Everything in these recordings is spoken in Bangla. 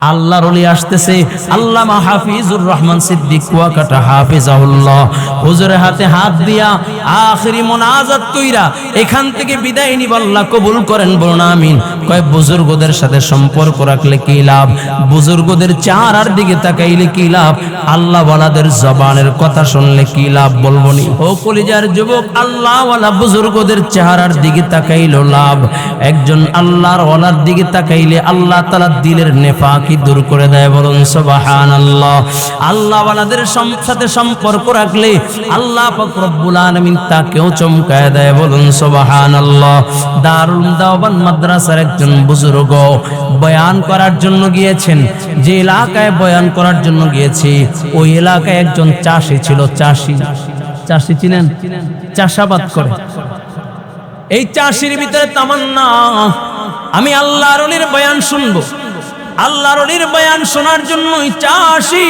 আল্লাহর ওলি আসতেছে। আল্লামা হাফিজুর রহমান সিদ্দিক কুয়াকাটা হাফিজাহুল্লাহ হুজুরের হাতে হাত দিয়া আখিরি মুনাজাত কইরা এখান থেকে বিদায় নিব, আল্লাহ কবুল করেন, বলুন আমিন। কয় বুজুর্গদের সাথে সম্পর্ক রাখলে কি লাভ, বুজুর্গদের চেহারার দিকে তাকাইলে কি লাভ, আল্লাহ ওয়ালাদের জবানের কথা শুনলে কি লাভ, বলবনি। ও কলিজার যুবক, আল্লাহ ওয়ালা বুজুর্গদের চেহারার দিকে তাকাইলো লাভ, একজন আল্লাহর ওয়ালার দিকে তাকাইলে আল্লাহ তাআলা দিলের নেফাক দূর করে দেয়, বলুন সুবহানাল্লাহ। আল্লাহ ওয়ালাদের সাথে সম্পর্ক রাখলে আল্লাহ পাক রব্বুল আলামিন তাকেও চমকায় দেয়, বলুন সুবহানাল্লাহ। দারুল দাওবান মাদ্রাসার একজন বুজুর্গ বয়ান করার জন্য গিয়েছেন। যে এলাকায় বয়ান করার জন্য গিয়েছি ওই এলাকায় একজন চাষি ছিল। চাষি চিনেন? চাষাবাদ করে। এই চাষির ভিতরে তামান্না, আমি আল্লাহর ওলির বয়ান শুনবো। আল্লাহর ওলির বয়ান শোনার জন্যই চাষি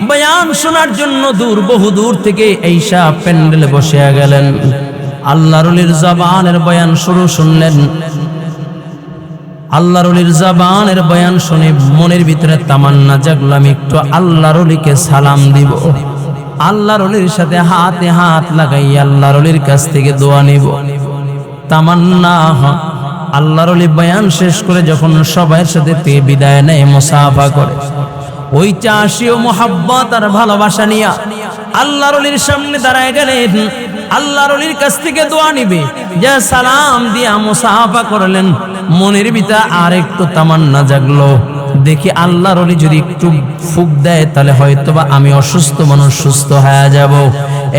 বয়ান শোনার জন্য বহু দূর থেকে এইসা প্যান্ডেলে বসে গেলেন। আল্লাহর ওলির জবানের বয়ান শুনলেন। আল্লাহর ওলির জবানের বয়ান শুনে মনের ভিতরে তামান্না জাগলো, আমি একটু আল্লাহর ওলিকে সালাম দিব, আল্লাহর ওলির সাথে হাতে হাত লাগাই আল্লাহর ওলির কাছ থেকে দোয়া নিব। তামান্না। আল্লাহর ওলি বয়ান শেষ করে যখন সবার সাথে বিদায় নেয়, মুসাফা করে, ওই চাষিও মুহাব্বত আর ভালোবাসা নিয়া আল্লাহর ওলির সামনে দাঁড়ায় গেলেন। আল্লাহর ওলির কাছ থেকে দোয়া নিবে, যা সালাম দিয়া মুসাফা করলেন। মনের ভিতরে আর একটু তামান্না জাগলো, দেখি আল্লাহর ওলি যদি একটু ফুক দেয় তাহলে হয়তোবা আমি অসুস্থ মানুষ সুস্থ হয়ে যাব।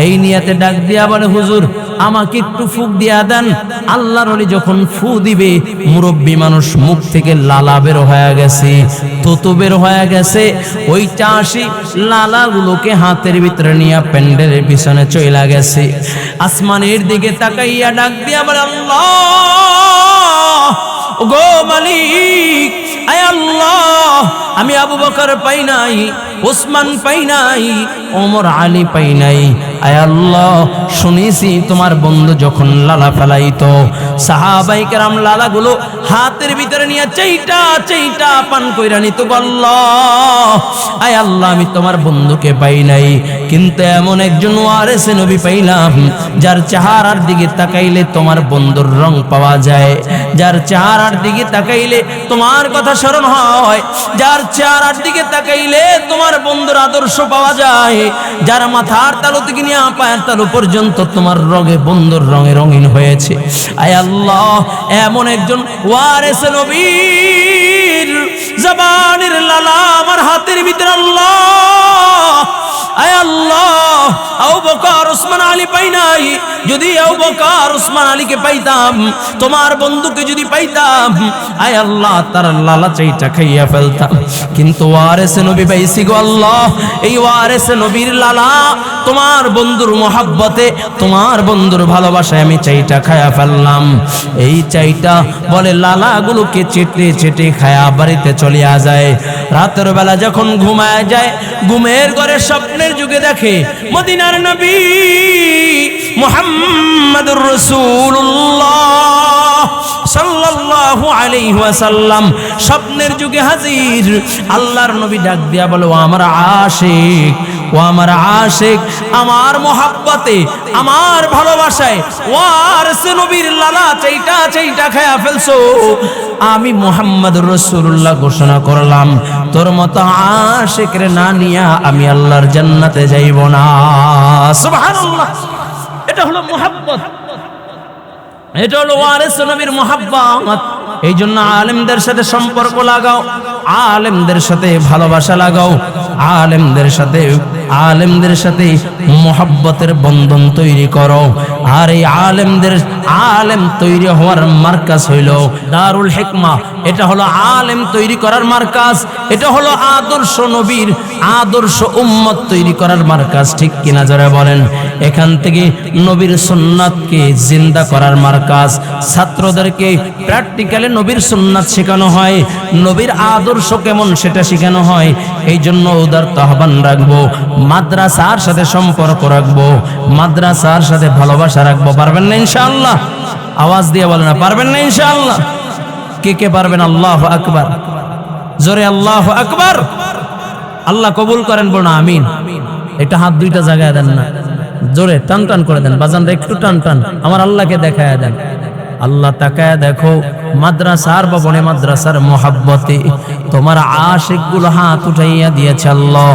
এই নিয়াতে ডাক দিয়া বলে, হুজুর আমাকে একটু ফুক দিয়া দেন। আল্লাহর ওলি যখন ফু দিবে, মুরব্বী মানুষ, মুখ থেকে লালা বের হয়ে গেছে, থুতু বের হয়ে গেছে। ওই চাষি লালাগুলোকে হাতের ভিতরে নিয়ে প্যান্ডেলের পিছনে চইলা গেছে। আসমানের দিকে তাকাইয়া ডাক দিয়া বলে, আল্লাহ গো মালিক, আয় আল্লাহ, আমি আবু বকর পাই নাই, ওসমান পাই নাই, ওমর আলী পাই নাই। আয় আল্লাহ, শুনেছি তোমার বন্ধু যখন লালা ফেলাইতো, সাহাবায়ে কেরাম লালাগুলো হাতের ভিতরে নিয়ে চাইটা পান কইরা নিত। আল্লাহ, আয় আল্লাহ, আমি তোমার বন্ধুকে পাই নাই, কিন্তু এমন একজন ওয়ারিসে নবী পাইলাম যার চেহারার দিকে তাকাইলে তোমার বন্ধুর রং পাওয়া যায়, যার চেহারার দিকে তাকাইলে তোমার কথা স্মরণ হয়, যার চেহারার দিকে তাকাইলে তোমার বন্ধুর আদর্শ পাওয়া যায়, যার মাথার তালু থেকে নিয়ে পায়ের তালু পর্যন্ত তোমার রঙে বন্ধুর রঙে রঙিন হয়েছে। আয় আল্লাহ, এমন একজন ওয়ারিসে নবীর জবানের লালা আমার হাতের ভিতরে। আল্লাহ, আয় আল্লাহ, আবু বকর ওসমান আলী পাই নাই, যদি আবু বকর ওসমান আলীকে পাইতাম, তোমার বন্ধুকে যদি পাইতাম, আয় আল্লাহ তার লালা চাইটা খাইয়া ফেলতাম, কিন্তু ওয়ারিসে নবী পাইছি গো আল্লাহ। এই ওয়ারিসে নবীর লালা তোমার বন্ধুর মোহাব্বতে, তোমার বন্ধুর ভালোবাসায় আমি চাইটা খায়া ফেললাম। এই চাইটা বলে লালাগুলোকে চেটে খায়া বাড়িতে চলিয়া যায়। রাতের বেলা যখন ঘুমায় যায়, ঘুমের ঘরে স্বপ্নের যুগে দেখে মদিনার নবী মুহাম্মাদুর রাসূলুল্লাহ সাল্লাল্লাহু আলাইহি ওয়াসাল্লাম স্বপ্নের যুগে হাজির। আল্লাহর নবী ডাক দিয়া বলে, ও আমার আশিক, ও আমার আশিক, আমার মোহাব্বতে, আমার ভালোবাসায় ওয়ারিসে নবীর লালা চাইটা খায়া ফেলছো। আমি মুহাম্মাদুর রাসূলুল্লাহ ঘোষণা করলাম, তোর মতো আশিকরে না নিয়া আমি আল্লাহর জান্নাতে যাইব না। সুবহানাল্লাহ। এটা হলো মুহাব্বত, এটা হলো ওয়ারিসে নবীর মুহাব্বত। এই জন্য আলেমদের সাথে সম্পর্ক লাগাও, আলেমদের সাথে ভালোবাসা লাগাও, আলেমদের সাথে মোহাব্বতের বন্ধন তৈরি করো। আর এই আলেম তৈরি হওয়ার মার্কাজ হইল দারুল হিকমা। এটা হলো আলেম তৈরি করার মার্কাজ, এটা হলো আদর্শ নবীর আদর্শ উম্মত তৈরি করার মার্কাজ। ঠিক কিনা যারা বলেন? এখান থেকে নবীর সুন্নাতকে জিন্দা করার মার্কাজ। ছাত্রদেরকে প্র্যাকটিক্যালি নবীর সুন্নাত শেখানো হয়, নবীর আদর্শ কেমন সেটা শেখানো হয়। এই জন্য উদারত আহ্বান রাখবো, মাদ্রাসার সাথে সম্পর্ক রাখবো, মাদ্রাসার সাথে ভালোবাসা রাখবো। পারবেন না ইনশাআল্লাহ? আওয়াজ দিয়ে বলেন না, পারবেন না ইনশাআল্লাহ? কে কে পারবেন? আল্লাহু আকবার। জোরে আল্লাহু আকবার। আল্লাহ কবুল করেন, বলুন আমিন। এটা হাত দুইটা জায়গায় দেন না, জোরে টান টান করে দেন। বাজানরা একটু টান টান আমার আল্লাহকে দেখায় দেন। আল্লাহ তাকায় দেখো মাদ্রাসার ভবনে, মাদ্রাসার মোহাব্বতে তোমার আশিক গুলো হাত উঠাইয়া দিয়েছে। আল্লাহ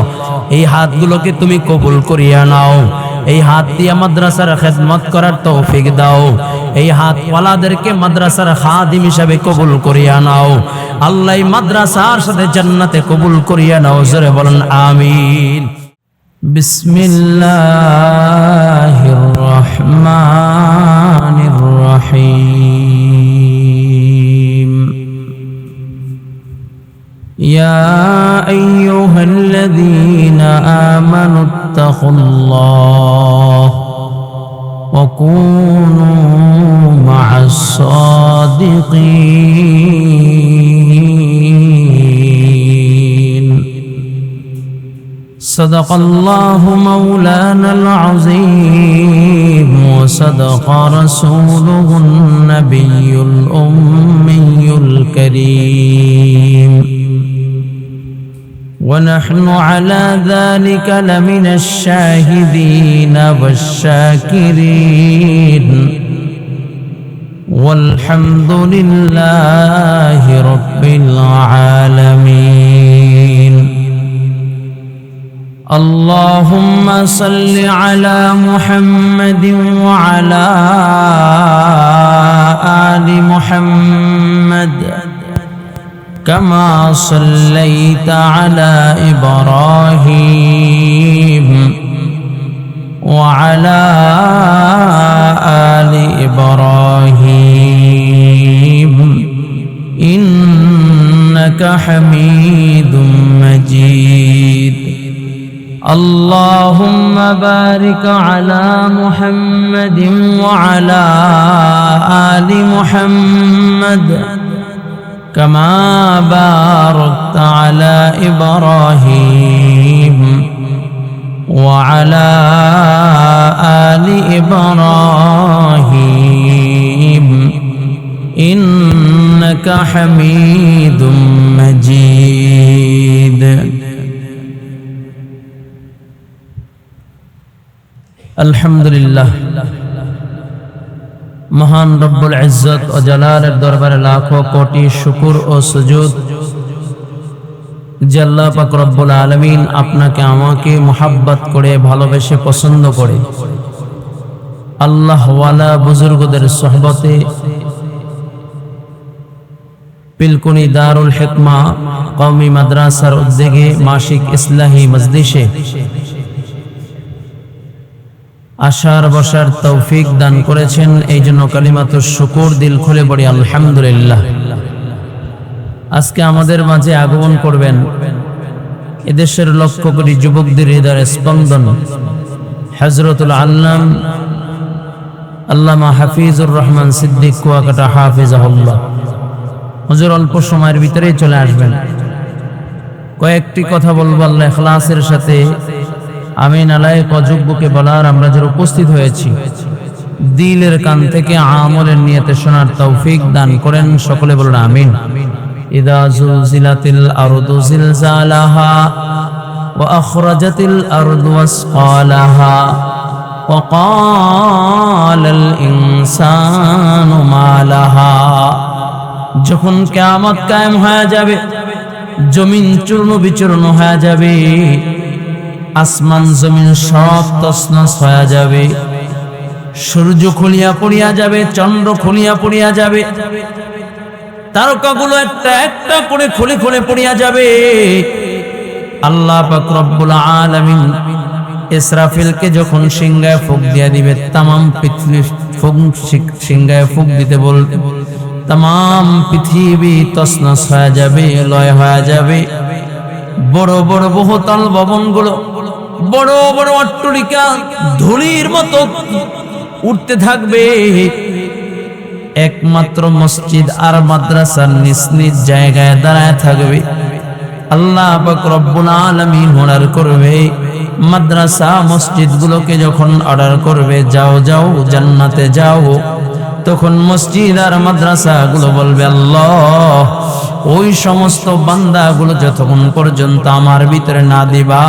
এই হাতগুলোকে তুমি কবুল করিয়া নাও, এই হাত দিয়ে মাদ্রাসার খেদমত করার তৌফিক দাও, এই হাত ওয়ালাদেরকে মাদ্রাসার খাদিম হিসাবে কবুল করিয়া নাও। আল্লাহ এই মাদ্রাসার সাথে জান্নাতে কবুল করিয়া নাও, জোরে বলেন আমিন। বিসমিল্লাহির রহমানির রহিম। ইয়া আইয়ুহাল্লাযীনা আমানুত্তাকুল্লাহ ওয়া কুনু মা'আস সাদিকিন। صدق الله مولانا العظيم وصدق رسوله النبي الأمي الكريم، ونحن على ذلك لمن الشاهدين والشاكرين، والحمد لله رب العالمين. اللهم صل على محمد وعلى آل محمد كما صليت على إبراهيم وعلى آل إبراهيم إنك حميد مجيد. اللهم بارك على محمد وعلى آل محمد كما باركت على إبراهيم وعلى آل إبراهيم إنك حميد مجيد. আলহামদুলিল্লাহ, মহান রব্বুল ইজ্জত ও জালালের দরবারে লাখো কোটি শুকর ও সুজুদ যে আল্লাহ পাক রব্বুল আলামিন আপনাকে আমাকে মোহাব্বত করে ভালোবেসে পছন্দ করে আল্লাহ ওয়ালা বুজুর্গদের সোহবতে পিলকুনি দারুল হিকমা কওমি মাদ্রাসার উদ্যোগে মাসিক ইসলাহি মজলিসে আশার বসার তৌফিক দান করেছেন। এই জন্য কালিমাতুশ শুকর দিল খুলে বলি আলহামদুলিল্লাহ। আজকে আমাদের মাঝে আগমন করবেন এদেশের লক্ষ কোটি যুবকদের হৃদয়ের স্পন্দন হযরতুল আল্লাম আল্লামা হাফিজুর রহমান সিদ্দিক কুয়াকাটা হাফিজাহুল্লাহ। হুজুর অল্প সময়ের ভিতরেই চলে আসবেন। কয়েকটি কথা বলবো আল্লাহ ইখলাসের সাথে আমিন আলাইক অযোগ্যকে বলার আমরা যারা উপস্থিত হয়েছি দিলের কান থেকে আমলের নিয়তে শোনার তৌফিক দান করেন, সকলে বলুন আমিন। ইযা যুলজিলাতিল আরদু জিলজালাহা ওয়া আখরাজাতিল আরদু আসকালাহা ওয়া ক্বালাল ইনসানু মা লাহা। যখন কিয়ামত কায়েম হয়ে যাবে, জমিন চূর্ণ বিচূর্ণ হয়ে যাবে, আসমান জমিন সব তছনছ হয়ে যাবে, সূর্য খুলিয়া পড়িয়া যাবে, চন্দ্র খুলিয়া পড়িয়া যাবে, তারকাগুলো একটা একটা করে খুলে খুলে পড়িয়া যাবে। আল্লাহ পাক রব্বুল আলামিন ইসরাফিলকে যখন সিংহায় ফুঁক দিয়া দিবে, तमाम পৃথিবী সিংহায় ফুঁক দিতে বলবে, तमाम পৃথিবী তছনছ হয়ে যাবে, লয় হয়ে যাবে। বড় বড় বহুতল ভবনগুলো, বড় বড় অট্টালিকা ধুলির মতো উঠতে থাকবে। একমাত্র মসজিদ আর মাদ্রাসার নিজ নিজ জায়গায় দাঁড়ায় থাকবে। আল্লাহ পাক রব্বুল আলামিন অর্ডার করবে, মাদ্রাসা মসজিদগুলোকে যখন অর্ডার করবে, যাও যাও জান্নাতে যাও, তখন মসজিদ আর মাদ্রাসাগুলো বলবে আল্লাহ, ওই সমস্ত বান্দাগুলো যতক্ষণ পর্যন্ত আমার ভিতরে না দিবা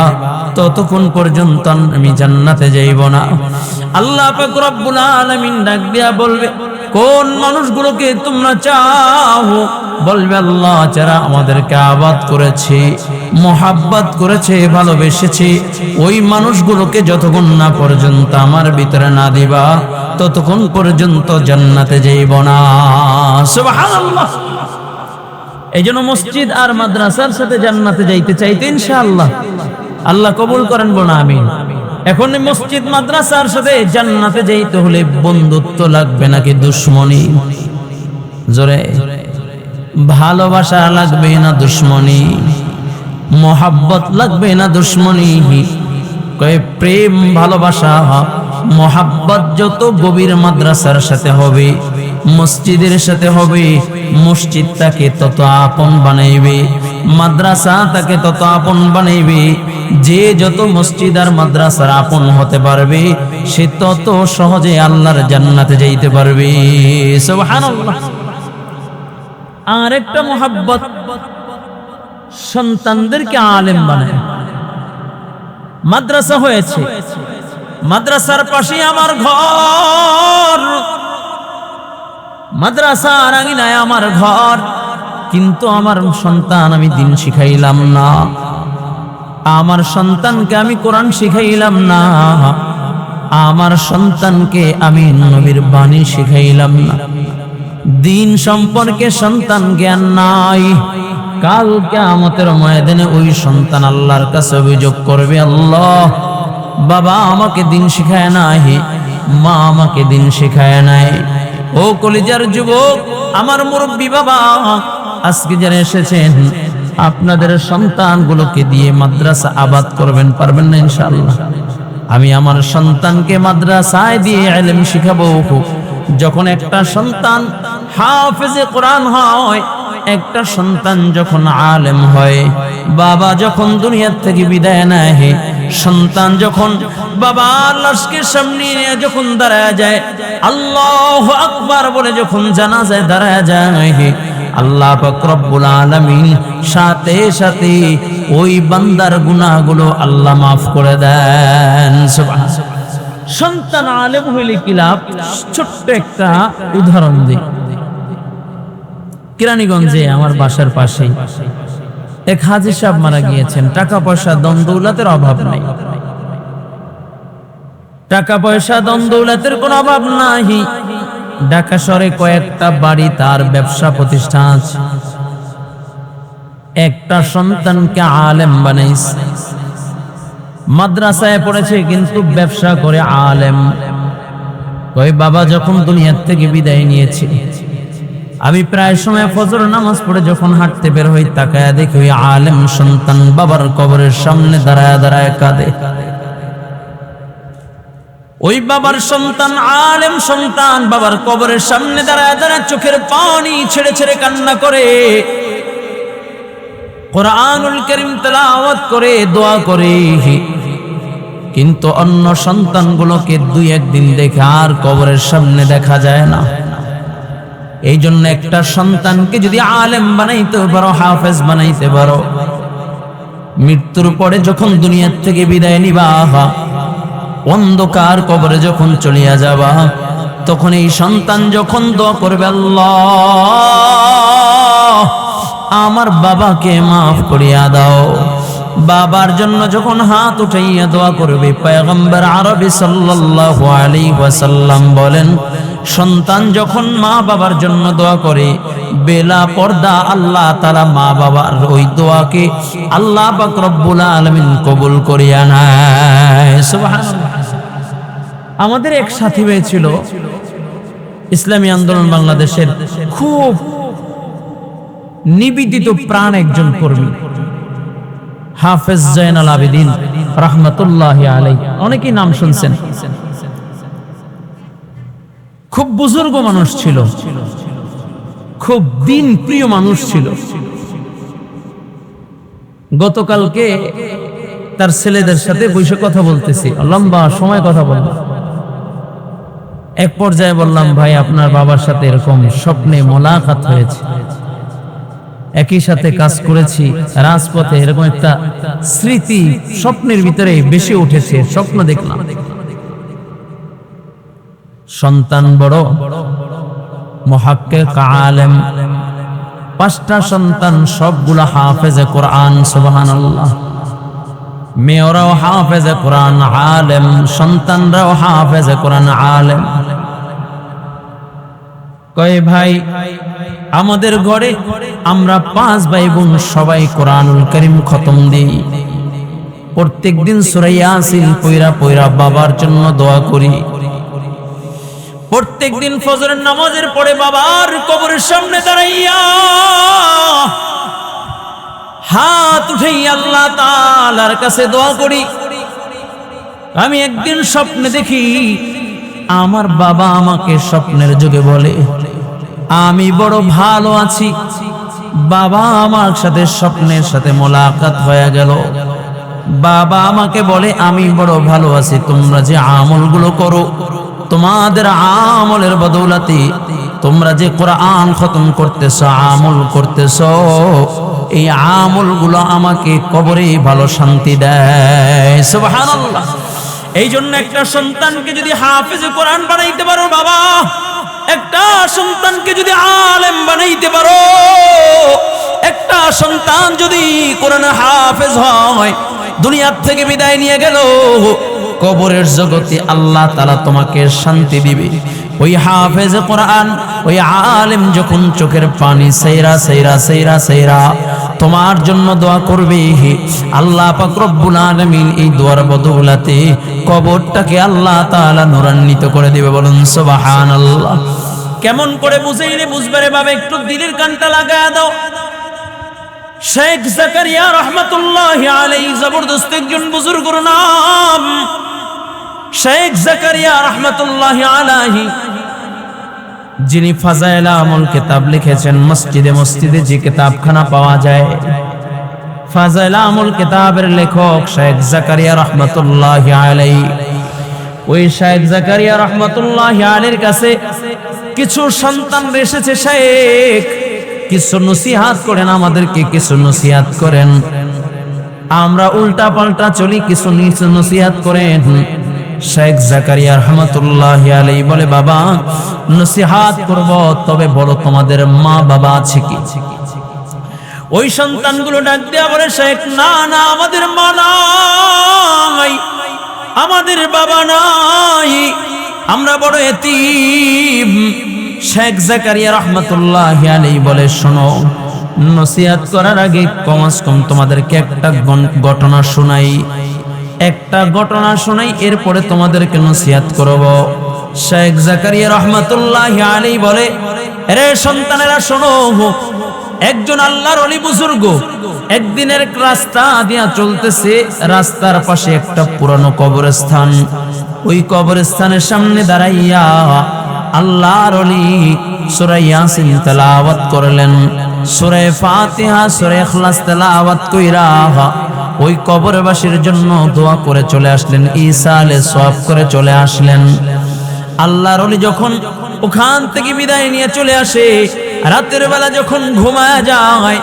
ততক্ষণ পর্যন্ত আমি জান্নাতে যাইব না। আল্লাহ পাক রব্বুল আলামিন ডাক দিয়া বলবে, কোন মানুষগুলোকে তোমরা চাও? বলবে আল্লাহ, যারা আমাদেরকে আবাদ করেছে, মোহাব্বত করেছে, ভালোবেসেছে, ওই মানুষগুলোকে যতক্ষণ না পর্যন্ত আমার ভিতরে না দিবা ততক্ষণ পর্যন্ত জান্নাতে যাইব না। সুবহানাল্লাহ। এই জন্য মসজিদ আর মাদ্রাসার সাথে জান্নাতে যাইতে চাইতে ইনশাআল্লাহ আল্লাহ কবুল করেন, বলুন আমিন। এখন মসজিদ মাদ্রাসার সাথে জান্নাতে যাইতে হলে বন্ধুত্ব লাগবে নাকি দুশ্মনী? জোরে, ভালোবাসা লাগবে না দুশ্মনী? মোহাব্বত লাগবে না দুশ্মনী? কয়ে প্রেম ভালোবাসা মোহাব্বত যত গভীর মাদ্রাসার সাথে হবে, মসজিদের সাথে হবে, মসজিদ তাকে তত আপন বানাইবে, মাদ্রাসা তাকে তত আপন বানাইবে। যে যত মসজিদ আর মাদ্রাসার আপন হতে পারবে সে তত সহজে আল্লাহর জান্নাতে যাইতে পারবে। সুবহানাল্লাহ। আর একটা মোহাব্বত সন্তানদেরকে আলেম বানায়। মাদ্রাসা হয়েছে, মাদ্রাসার পাশে আমার ঘর, মাদ্রাসার আঙিনায় আমার ঘর, কিন্তু আমার সন্তান আমি দিন শিখাইলাম না, আমার সন্তানকে আমি কোরআন শিখাইলাম না, আমার সন্তানকে আমি নবীর বাণী শিখাইলাম না, দিন সম্পর্কে সন্তান জ্ঞান নাই। কাল কিয়ামতের ময়দানে ওই সন্তান আল্লাহর কাছে অভিযোগ করবে, আল্লাহ, বাবা আমাকে দিন শিখায় নাই, মা আমাকে দিন শিখায় নাই। ও কলিজার যুবক, আমার মুরব্বী বাবা, আজকে যারা এসেছেন আপনাদের সন্তানগুলোকে দিয়ে মাদ্রাসা আবাদ করবেন, পারবেন না ইনশাআল্লাহ? আমি আমার সন্তানকে মাদ্রাসায় দিয়ে ইলম শিখাবো। যখন একটা সন্তান হাফেজে কোরআন হয়, একটা সন্তান যখন আলেম হয়, বাবা যখন দুনিয়া থেকে বিদায় নেয়, সন্তান যখন বাবার লাশকে সামনে নিয়ে যখন দাঁড়ায় যায়, আল্লাহু আকবার বলে যখন জানাজায় দাঁড়ায় যায়, আল্লাহ পাক রব্বুল আলামিন সাথে সাথে ওই বান্দার গুনাহগুলো আল্লাহ মাফ করে দেন। সুবহানাল্লাহ। সন্তান আলেম হইলে কি লাভ? ছোট্ট একটা উদাহরণ দিই। কেরানীগঞ্জে আমার বাসার পাশেই এক হাজী সাহেব মারা গিয়েছেন। টাকা পয়সা দন দৌলতের অভাব নাই, টাকা পয়সা দন দৌলতের কোনো অভাব নাই। ঢাকা শহরে কয়েকটা বাড়ি, তার ব্যবসা প্রতিষ্ঠান আছে। একটা সন্তানকে আলেম বানাইছে, মাদ্রাসায় পড়েছে কিন্তু ব্যবসা করে আলেম। ওই বাবা যখন দুনিয়ার থেকে বিদায় নিয়েছে, আমি প্রায় সময় ফজর নামাজ পড়ে যখন হাঁটতে বের হই, তাকায়া দেখি ওই আলেম সন্তান বাবার কবরের সামনে দাঁড়ায় দাঁড়ায় কাঁদে। ওই বাবার সন্তান, আলেম সন্তান, বাবার কবরের সামনে দাঁড়ায় দাঁড়ায় চোখের পানি ছেড়ে ছেড়ে কান্না করে, কোরআনুল কারীম তেলাওয়াত করে, দোয়া করে। কিন্তু অন্য সন্তানগুলোকে দুই একদিন দেখে আর কবরের সামনে দেখা যায় না। এই জন্য একটা সন্তানকে যদি আলেম বানাইতে পারো, হাফেজ বানাইতে পারো, মৃত্যুর পরে যখন দুনিয়া থেকে বিদায় নিবা, অন্ধকার কবরে যখন চলিয়া যাবা, তখন এই সন্তান যখন দোয়া করবে, আল্লাহ আমার বাবাকে মাফ করিয়া দাও, বাবার জন্য যখন হাত উঠাইয়া দোয়া করবে, পয়গম্বর আরবি সাল্লাল্লাহু আলাইহি ওয়াসাল্লাম বলেন, সন্তান যখন মা বাবার জন্য দোয়া করে, বেলা পর্দা আল্লাহ তাআলা মা বাবার ওই দোয়াকে আল্লাহ পাক রব্বুল আলামিন কবুল করিয়া নেয়। সুবহানাল্লাহ। আমাদের এক সাথী ভাই ছিল, ইসলামী আন্দোলন বাংলাদেশের খুব নিবেদিত প্রাণ একজন কর্মী, হাফেজ জয়নাল আবেদিন রাহমাতুল্লাহি আলাইহি। অনেকেই নাম শুনছেন। খুব বুজুর্গ মানুষ ছিল, খুব দিন প্রিয় মানুষ ছিল। গতকালকে তার ছেলেদের সাথে বসে কথা বলতেছি, লম্বা সময় কথা বলবো। এক পর্যায়ে বললাম, ভাই আপনার বাবার সাথে এরকম স্বপ্নে মোলাকাত হয়েছে, একই সাথে কাজ করেছি রাজপথে, এরকম একটা স্মৃতি স্বপ্নের ভিতরে বেশি উঠেছে, স্বপ্ন দেখলাম। সন্তান বড় মুহাক্কিক আলেম, 5টা সন্তান সবগুলা হাফেজে কোরআন, সুবহানাল্লাহ। মেয়েরাও হাফেজে কোরআন আলেম, সন্তানরাও হাফেজে কোরআন আলেম। কয় ভাই আমাদের ঘরে আমরা 5 ভাই বোন সবাই কোরআনুল কারীম খতম দিই, প্রত্যেকদিন সূরা ইয়াসিন পয়রা পয়রা বাবার জন্য দোয়া করি, প্রত্যেকদিন ফজরের নামাজের পরে বাবার কবরের সামনে দাঁড়াইয়া হাত উঠাই আল্লাহ তাআলার কাছে দোয়া করি। আমি একদিন স্বপ্নে দেখি আমার বাবা আমাকে স্বপ্নের যুগে বলে আমি বড় ভালো আছি। বাবা আমার সাথে স্বপ্নের সাথে মোলাকাত হয়ে গেল। বাবা আমাকে বলে আমি বড় ভালো আছি, তোমরা যে আমলগুলো করো, তোমাদের আমলের বদৌলতে তোমরা যে কোরআন খতম করতেছ, আমল করতেছ, এই আমলগুলো আমাকে কবরে ভালো শান্তি দেয়। সুবহানাল্লাহ। এই জন্য একটা সন্তানকে যদি হাফেজে কোরআন বানাইতে পারো বাবা, একটা সন্তানকে যদি আলেম বানাইতে পারো, একটা সন্তান যদি কোরআনে হাফেজ হয়, দুনিয়া থেকে বিদায় নিয়ে গেল, কবরের জগতে আল্লাহ তাআলা তোমাকে শান্তি দিবে। ওই হাফেজ কোরআন, ওই আলেম যখন চোখের পানি সাইরা সাইরা সাইরা সাইরা তোমার জন্য দোয়া করবে, আল্লাহ পাক রব্বুল আলামিন এই দোয়ার বদৌলতে কবরটাকে আল্লাহ তাআলা নূরান্বিত করে দিবে। বলুন সুবহানাল্লাহ। কেমন করে বুঝাইলে বুঝবারে বাবা, একটু দিলের কানটা লাগায়া দাও। শেখ জাকারিয়া রহমাতুল্লাহি আলাইহি জবরদস্ত একজন বুজুর্গের নাম শেখ জাকারিয়া রহমাতুল্লাহি আলাইহি, যিনি ফাজাইল আমল কিতাব লিখেছেন। মসজিদে মসজিদে যে কিতাবখানা পাওয়া যায়, ফাজাইল আমল কিতাবের লেখক শেখ জাকারিয়া রহমাতুল্লাহি আলাইহি। ওই শেখ জাকারিয়া রহমাতুল্লাহি আলাইহির কাছে কিছু সন্তান এসেছে, শেখ কিছু নসিহত করেন আমাদেরকে, কিছু নসিহত করেন। আমরা উল্টা পাল্টা চলি, কিছু নসিহত করেন। শেখ জাকারিয়া রহমাতুল্লাহি আলাইহি বলে, বাবা নসিহত করব, তবে বলো তোমাদের মা বাবা আছে কি? ওই সন্তানগুলো ডাক দেয়া বলে, শেখ না না, আমাদের মা নাই, আমাদের বাবা নাই, আমরা বড় এতিম। শেখ জাকারিয়া রহমাতুল্লাহি আলাইহি বলে, শোনো, নসিহত করার আগে কমস কম তোমাদেরকে একটা ঘটনা শোনাই, একটা ঘটনা শোনাই, এরপরে তোমাদেরকে নসিহত করব। শেখ জাকারিয়া রহমাতুল্লাহি আলাইহি বলে, আরে সন্তানেরা শোনো, একজন আল্লাহর ওলি বুজুর্গ একদিনের রাস্তা দিয়া চলতেছে, রাস্তার পাশে একটা পুরানো কবরস্থান। ওই কবরস্থানের সামনে দাঁড়াইয়া আল্লাহর ওলি সূরা ইয়াসিন তেলাওয়াত করলেন, সূরা ফাতিহা, সূরা ইখলাস তেলাওয়াত কইরা ওই কবরবাসীর জন্য দোয়া করে চলে আসলেন, ইসালে সওয়াব করে চলে আসলেন। আল্লাহর ওলি যখন ওখান থেকে বিদায় নিয়ে চলে আসে, রাতের বেলা যখন ঘুমায় যায়,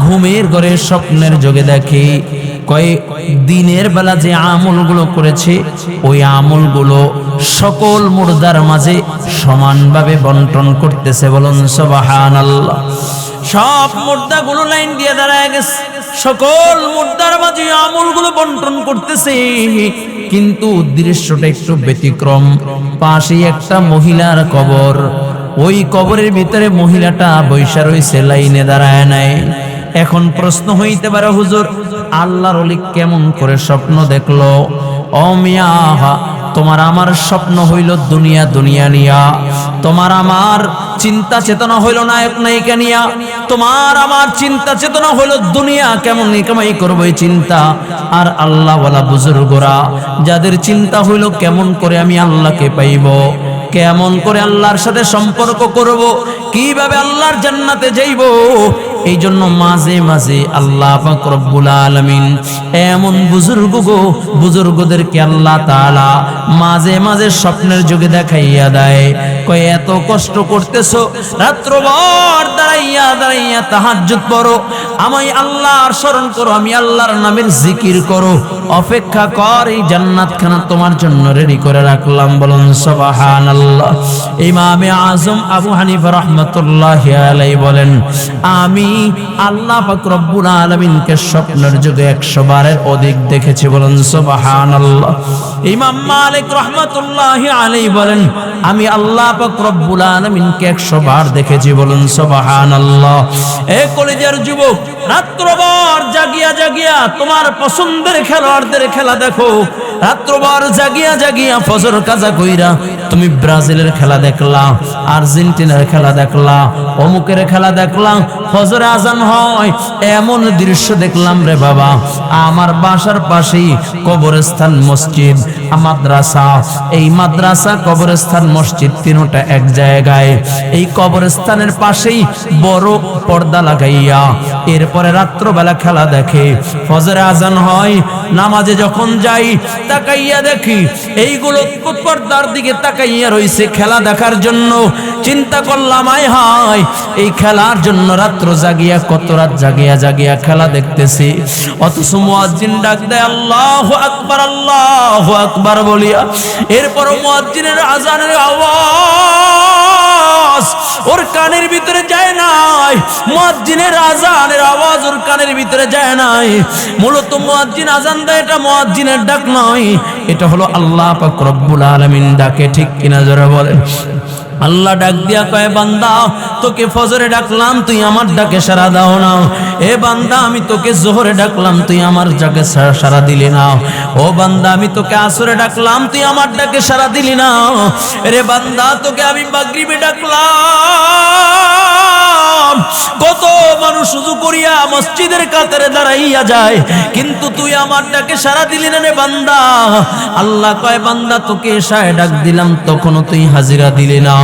ঘুমের ঘরে স্বপ্নের যোগে দেখে কয় দিনের বেলা যে আমলগুলো করেছে, ওই আমলগুলো সকল মুর্দার মাঝে সমানভাবে বন্টন করতেছে। বলুন সুবহানাল্লাহ। সব মুর্দাগুলো লাইন দিয়ে দাঁড়ায় গেছে, সকল মুর্দার মাঝে আমলগুলো বন্টন করতেছে। কিন্তু দৃশ্যটা একটু ব্যতিক্রম, পাশে একটা মহিলার কবর। ওই কবরের ভিতরে মহিলাটা বৈশা রইছে, লাইনে দাঁড়ায় নাই। এখন প্রশ্ন হইতে পারে, হুজুর আল্লাহর ওলি কেমন করে স্বপ্ন দেখলো? ও মিয়া, তোমার আমার স্বপ্ন হইল দুনিয়া দুনিয়া নিয়া, তোমার আমার চিন্তা চেতনা হইল নায়ক নায়িকা নিয়া, তোমার আমার চিন্তা চেতনা হইল দুনিয়া কেমন কামাই করবো এই চিন্তা। আর আল্লাহ ওয়ালা বুজুর্গরা যাদের চিন্তা হইল কেমন করে আমি আল্লাহকে পাইব, কেমন করে আল্লাহর সাথে সম্পর্ক করব, কিভাবে আল্লাহর জান্নাতে যাইব, এই জন্য মাঝে মাঝে আল্লাহ পাক রব্বুল আলামিন এমন বুজুর্গদেরকে আল্লাহ তাআলা মাঝে মাঝে স্বপ্নের যুগে দেখাইয়া দেয়, কয় এত কষ্ট করতেছো, রাত্রভর দাঁড়াইয়া দাঁড়াইয়া তাহাজ্জুদ পড়ো, আমি আল্লাহর স্মরণ করো, আমি আল্লাহর নামের জিকির করো, অপেক্ষা কর, এই জান্নাতখানা তোমার জন্য রেডি করে রাখলাম। বলুন সুবহানাল্লাহ। ইমামে আজম আবু হানিফা রাহমাতুল্লাহি আলাইহি বলেন, আমি আল্লাহ পাক রব্বুল আলামিনকে স্বপ্নের যুগে 100 বারের অধিক দেখেছি। বলুন সুবহানাল্লাহ। ইমাম মালিক রাহমাতুল্লাহি আলাইহি বলেন, আমি আল্লাহ পাক রব্বুল আলামিনকে 100 বার দেখেছি। বলুন সুবহানাল্লাহ। এ কলেজের যুবক, রাত্রভর জাগিয়া জাগিয়া তোমার পছন্দের খেলোয়াড়দের খেলা দেখো, রাত্রভর জাগিয়া জাগিয়া ফজর কাজা কইরা তুমি ব্রাজিলের খেলা দেখলা, আর্জেন্টিনার খেলা দেখলা, অমুকের খেলা দেখলা, ফজরে আজান হয়, এমন দৃশ্য দেখলাম রে বাবা। আমার বাসার পাশেই কবরস্থান, মসজিদ, মাদ্রাসা, এই মাদ্রাসা, কবরস্থান, মসজিদ তিনটা এক জায়গায়। এই কবরস্থানের পাশেই বড় পর্দা লাগাইয়া এরপরে রাত্রবেলা খেলা দেখে। ফজরে আজান হয়, নামাজে যখন যাই তাকাইয়া দেখি এইগুলো পর্দার দিকে তাকাইয়া রইছে খেলা দেখার জন্য। চিন্তা করলাম, আয় হায়, এই খেলার জন্য রাত্র জাগিয়া, কত রাত জাগিয়া জাগিয়া খেলা দেখতেছি, অথচ মুয়াজ্জিন ডাক দেয় আল্লাহু আকবার, আল্লাহু আকবার বলিয়া, এরপর মুয়াজ্জিনের আজানের আওয়াজ ওর কানের ভিতরে যায় নাই, মুয়াজ্জিনের আজানের আওয়াজ ওর কানের ভিতরে যায় নাই। মূলত মুয়াজ্জিন আজান দেয়, এটা মুয়াজ্জিনের ডাক নয়, এটা হলো আল্লাহ পাক রব্বুল আলামিন ডাকে। ঠিক কিনা জোরে বলেন। আল্লাহ ডাক দিয়া কয়, বান্দা তোকে ফজরে ডাকলাম, তুই আমার ডাকে সাড়া দাও না। এ বান্দা আমি তোকে জোহরে ডাকলাম, তুই আমার ডাকে সাড়া দিলি না। ও বান্দা আমি তোকে আসরে ডাকলাম, তুই আমার ডাকে সাড়া দিলি না। রে বান্দা তোকে আমি মাগরিবে ডাকলাম, কত মানুষ শুধু করিয়া মসজিদের কাতারে দাঁড়াইয়া যায়, কিন্তু তুই আমার ডাকে সাড়া দিলি না রে বান্দা। আল্লাহ কয়, বান্দা তোকে এশায় ডাক দিলাম, তখনও তুই হাজিরা দিলি না।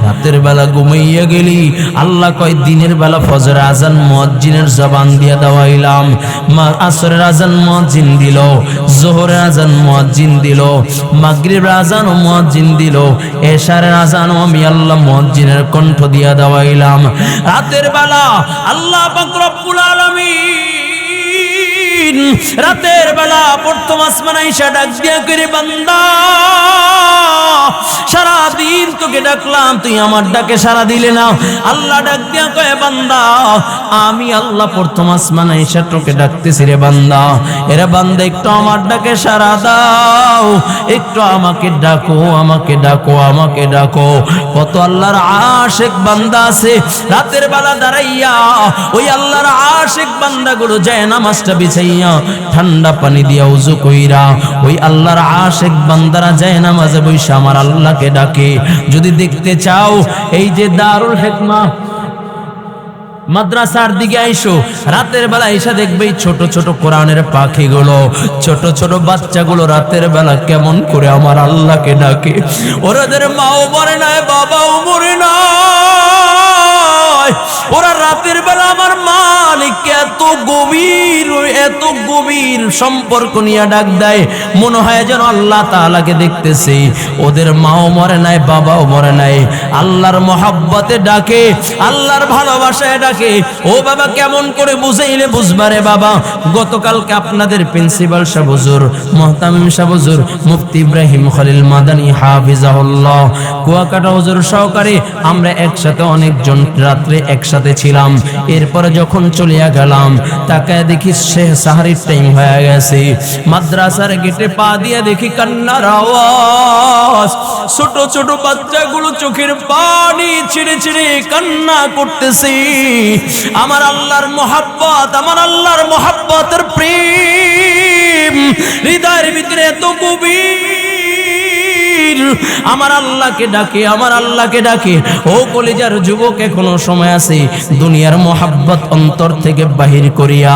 রাতের বেলা ঘুমাইয়া গেলি, আল্লাহ কয় দিনের বেলা ফজর আজান মুয়াজ্জিনের জবান দিয়া দেওয়াইলাম, আসরের আজান মুয়াজ্জিন দিল, জোহরের আজান মুয়াজ্জিন দিল, মাগরিবের আজান ও মুয়াজ্জিন দিল, এশারের আজান আমি আল্লাহ মুয়াজ্জিনের কণ্ঠ দিয়া দেওয়াইলাম। রাতের বেলা আল্লাহ পাক রব্বুল আলামিন রাতের বেলা প্রথম আসমানে এসে ডাক দিয়া করে, বান্দা সারা দিন তোকে ডাকলাম, তুই আমার ডাকে সাড়া দিলে না। আল্লাহ ডাক দিয়া কয়, বান্দা আমি আল্লাহ প্রথম আসমানে এসে তোকে ডাকতেছি রে বান্দা, এরা বান্দা একটু আমার ডাকে সাড়া দাও, একটু আমাকে ডাকো, আমাকে ডাকো, আমাকে ডাকো। কত আল্লাহর আশিক বান্দা আছে রাতের বেলা দাঁড়াইয়া, ওই আল্লাহর আশিক বান্দাগুলো যায় নামাজটা বিছাইয়া ঠান্ডা পানি দিয়া উযু কইরা, ওই আল্লাহর আশিক বান্দারা যায় নামাজে বইসা আমার আল্লাহকে ডাকে। যদি দেখতে চাও, এই যে দারুল হিকমা মাদ্রাসার দিকে আইসো, রাতের বেলা এসে দেখবে ছোট ছোট কোরআনের পাখিগুলো, ছোট ছোট বাচ্চাগুলো রাতের বেলা কেমন করে আমার আল্লাহকে ডাকে। ওদের মাও মরে নাই, বাবাও মরে নাই, ওরা রাতের বেলা আমার মালিককে এত গভীর সম্পর্ক নিয়ে ডাক দেয়, মনে হয় যেন আল্লাহ তাআলাকে দেখতেছে। ওদের মাও মরে নাই, বাবাও মরে নাই, আল্লাহর মহব্বতে ডাকে, আল্লাহর ভালোবাসায় ডাকে। ও বাবা, কেমন করে বুঝাইলে বুঝবারে বাবা। গতকালকে আপনাদের প্রিন্সিপাল সাহেব হুজুর, মুহতামিম সাহেব হুজুর, মুফতি ইব্রাহিম খলিল মাদানী হাফিজাহুল্লাহ, কুয়াকাটা হুজুর সহকারে আমরা একসাথে অনেকজন রাত্রে একসাথে ছিলাম। এরপরে যখন চলিয়া গেলাম, তাকায় দেখি শেষ সাহারির টাইম হয়ে গেছে। মাদ্রাসার গেটে পা দিয়ে দেখি কান্নার আওয়াজ, ছোট ছোট বাচ্চাগুলো চোখের পানি ছিঁড়ে ছিঁড়ে কান্না করতেছে। আমার আল্লাহর মহব্বত, আমার আল্লাহর মহব্বতের প্রেম হৃদয়ের ভিতরে এত গভীর, আমার আল্লাহকে ডাকে, আমার আল্লাহকে ডাকে। ও কলিজার যুবক, এখনো সময় আছে, দুনিয়ার মোহাব্বত অন্তর থেকে বাহির করিয়া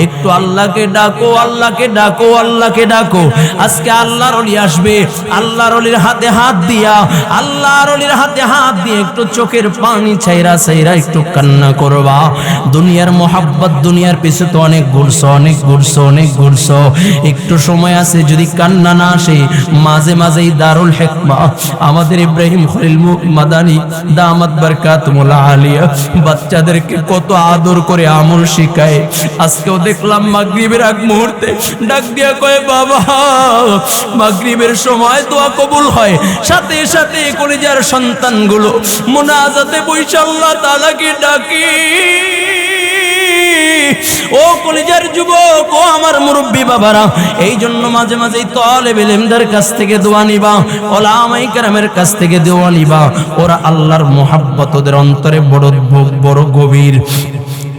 একটু আল্লাহকে ডাকো, আল্লাহকে ডাকো, আল্লাহকে ডাকো। আজকে আল্লাহর ওলি আসবে, আল্লাহর ওলির হাতে হাত দিয়া, আল্লাহর ওলির হাতে হাত দিয়ে একটু চোখের পানি ছাইরা ছাইরা একটু কান্না করবা। দুনিয়ার মোহাব্বত, দুনিয়ার পিছে তো অনেক ঘুরছো, অনেক ঘুরছো, অনেক ঘুরছো। একটু সময় আছে, যদি কান্না না আসে, মাঝে মাঝেই দারুল হিকমা আমাদের ইব্রাহিম খলিল মাদানী দামাত বারকাতুল আলিয়া বাচ্চাদেরকে কত আদর করে আমল শিখায়। আজকেও দেখলাম মাগরিবের আগ মুহূর্তে ডাক দিয়া কয়, বাবা মাগরিবের সময় দোয়া কবুল হয়, সাথে সাথে কলিজার সন্তানগুলো মুনাজাতে বইসা আল্লাহ তাআলাকে ডাকি। ও কলিজার যুবক, ও আমার মুরব্বী বাবারা, এই জন্য মাঝে মাঝে তালেবে ইলমদের কাছ থেকে দোয়া নিবা, উলামায়ে কেরামের কাছ থেকে দোয়া নিবা। ওরা আল্লাহর মুহাব্বত ওদের অন্তরে বড় গভীর,